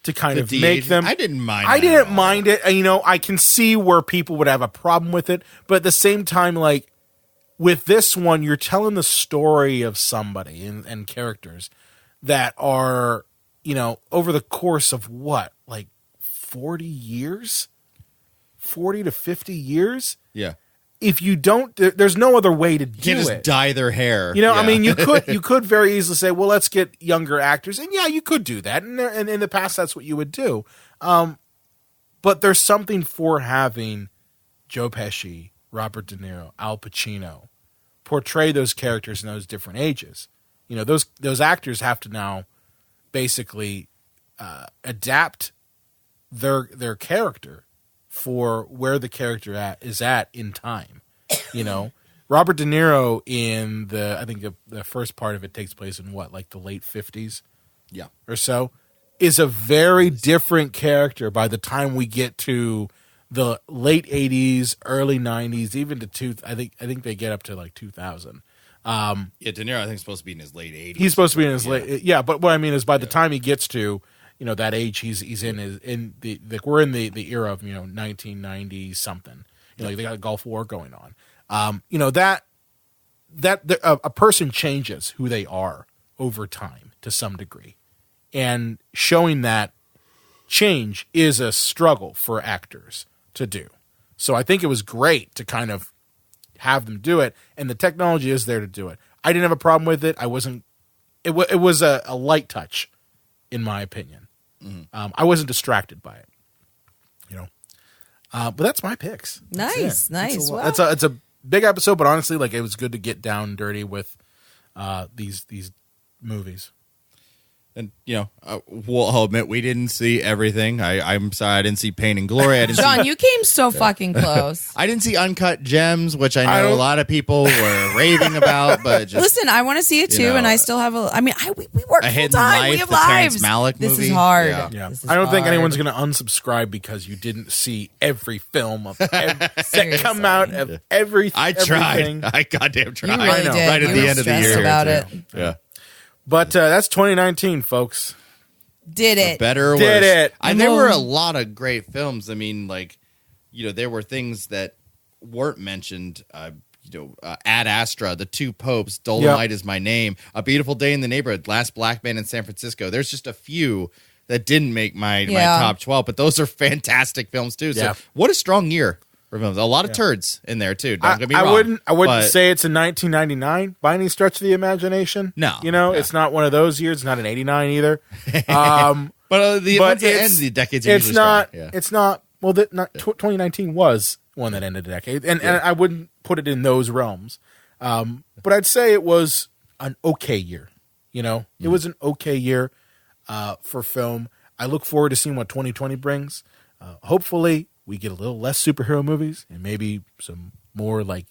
to kind of make them. I didn't mind it. I can see where people would have a problem with it, but at the same time, with this one, you're telling the story of somebody and characters that are, over the course of 40 years? 40 to 50 years? Yeah. If you don't, there's no other way to do it. You can't just dye their hair. You could very easily say, well, let's get younger actors. And you could do that. And in the past, that's what you would do. But there's something for having Joe Pesci, Robert De Niro, Al Pacino portray those characters in those different ages. Those actors have to now basically adapt their character for where the character is at in time. Robert De Niro in the first part of it takes place in the late 50s, or so, is a very different character by the time we get to the late 80s, early 90s, even to I think they get up to 2000. Yeah, De Niro, I think, is supposed to be in his late 80s. He's supposed to be in his late, yeah. But what I mean is, by the time he gets to, that age, he's in we're in the era of 1990 something. Like they got a Gulf War going on. A person changes who they are over time to some degree, and showing that change is a struggle for actors to do. So I think it was great to kind of have them do it, and the technology is there to do it. I didn't have a problem with it. It was a light touch, in my opinion. Mm-hmm. I wasn't distracted by it, but that's my picks. Nice. Wow. It's a big episode, but honestly, like, it was good to get down dirty with these movies. And, we'll admit we didn't see everything. I'm sorry, I didn't see Pain and Glory. John, you came so fucking close. I didn't see Uncut Gems, which I know a lot of people were raving about. But listen, I want to see it too, and I still have we work A full Hidden time. Life, We have the lives. Terrence Malick This movie. is hard. Yeah. This is I don't think hard. anyone's going to unsubscribe because you didn't see every film that come out of everything. I tried. Everything. I goddamn tried. You really did. Right at You the were end of the stressed year. about it. Yeah. But that's 2019, folks. Did it? Better or worse. Did it. And there were a lot of great films. I mean, there were things that weren't mentioned. Ad Astra, The Two Popes, Dolomite Is My Name, A Beautiful Day in the Neighborhood, Last Black Man in San Francisco. There's just a few that didn't make my top 12, but those are fantastic films too. So what a strong year for films. A lot of turds in there too. Don't get me wrong. I wouldn't say it's in 1999 by any stretch of the imagination. No. It's not one of those years. It's not in 89 either. But the ones that end the decades are usually not. strong. Yeah. It's not. Well, 2019 was one that ended a decade, and I wouldn't put it in those realms. But I'd say it was an okay year. It was an okay year for film. I look forward to seeing what 2020 brings. Hopefully, we get a little less superhero movies and maybe some more like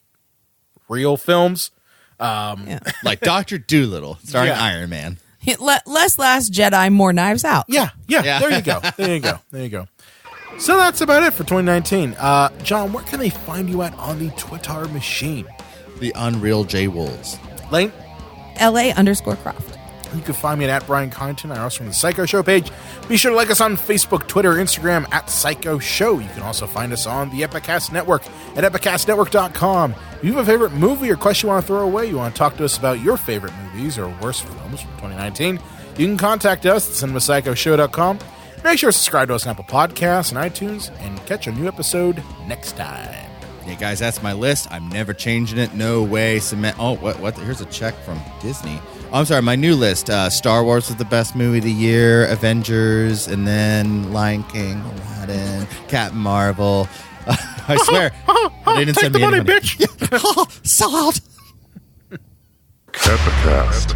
real films, like Dr. Dolittle starring Iron Man. Less Last Jedi, more Knives Out. Yeah. There you go. So that's about it for 2019. John, where can they find you at on the Twitter machine? The Unreal J Wolves. Lane? LA_Croft. You can find me at Brian Connington. I'm also from the Psycho Show page. Be sure to like us on Facebook, Twitter, Instagram at Psycho Show. You can also find us on the Epicast Network at epicastnetwork.com. If you have a favorite movie or question you want to throw away, you want to talk to us about your favorite movies or worst films from 2019, you can contact us at cinemapsychoshow.com. Make sure to subscribe to us on Apple Podcasts and iTunes and catch a new episode next time. Yeah, guys, that's my list. I'm never changing it. No way. Cement. Oh, what? Here's a check from Disney. Oh, I'm sorry. My new list. Star Wars was the best movie of the year. Avengers, and then Lion King, Aladdin, Captain Marvel. I swear, they didn't send me any money. Bitch. Sell out. Epicast.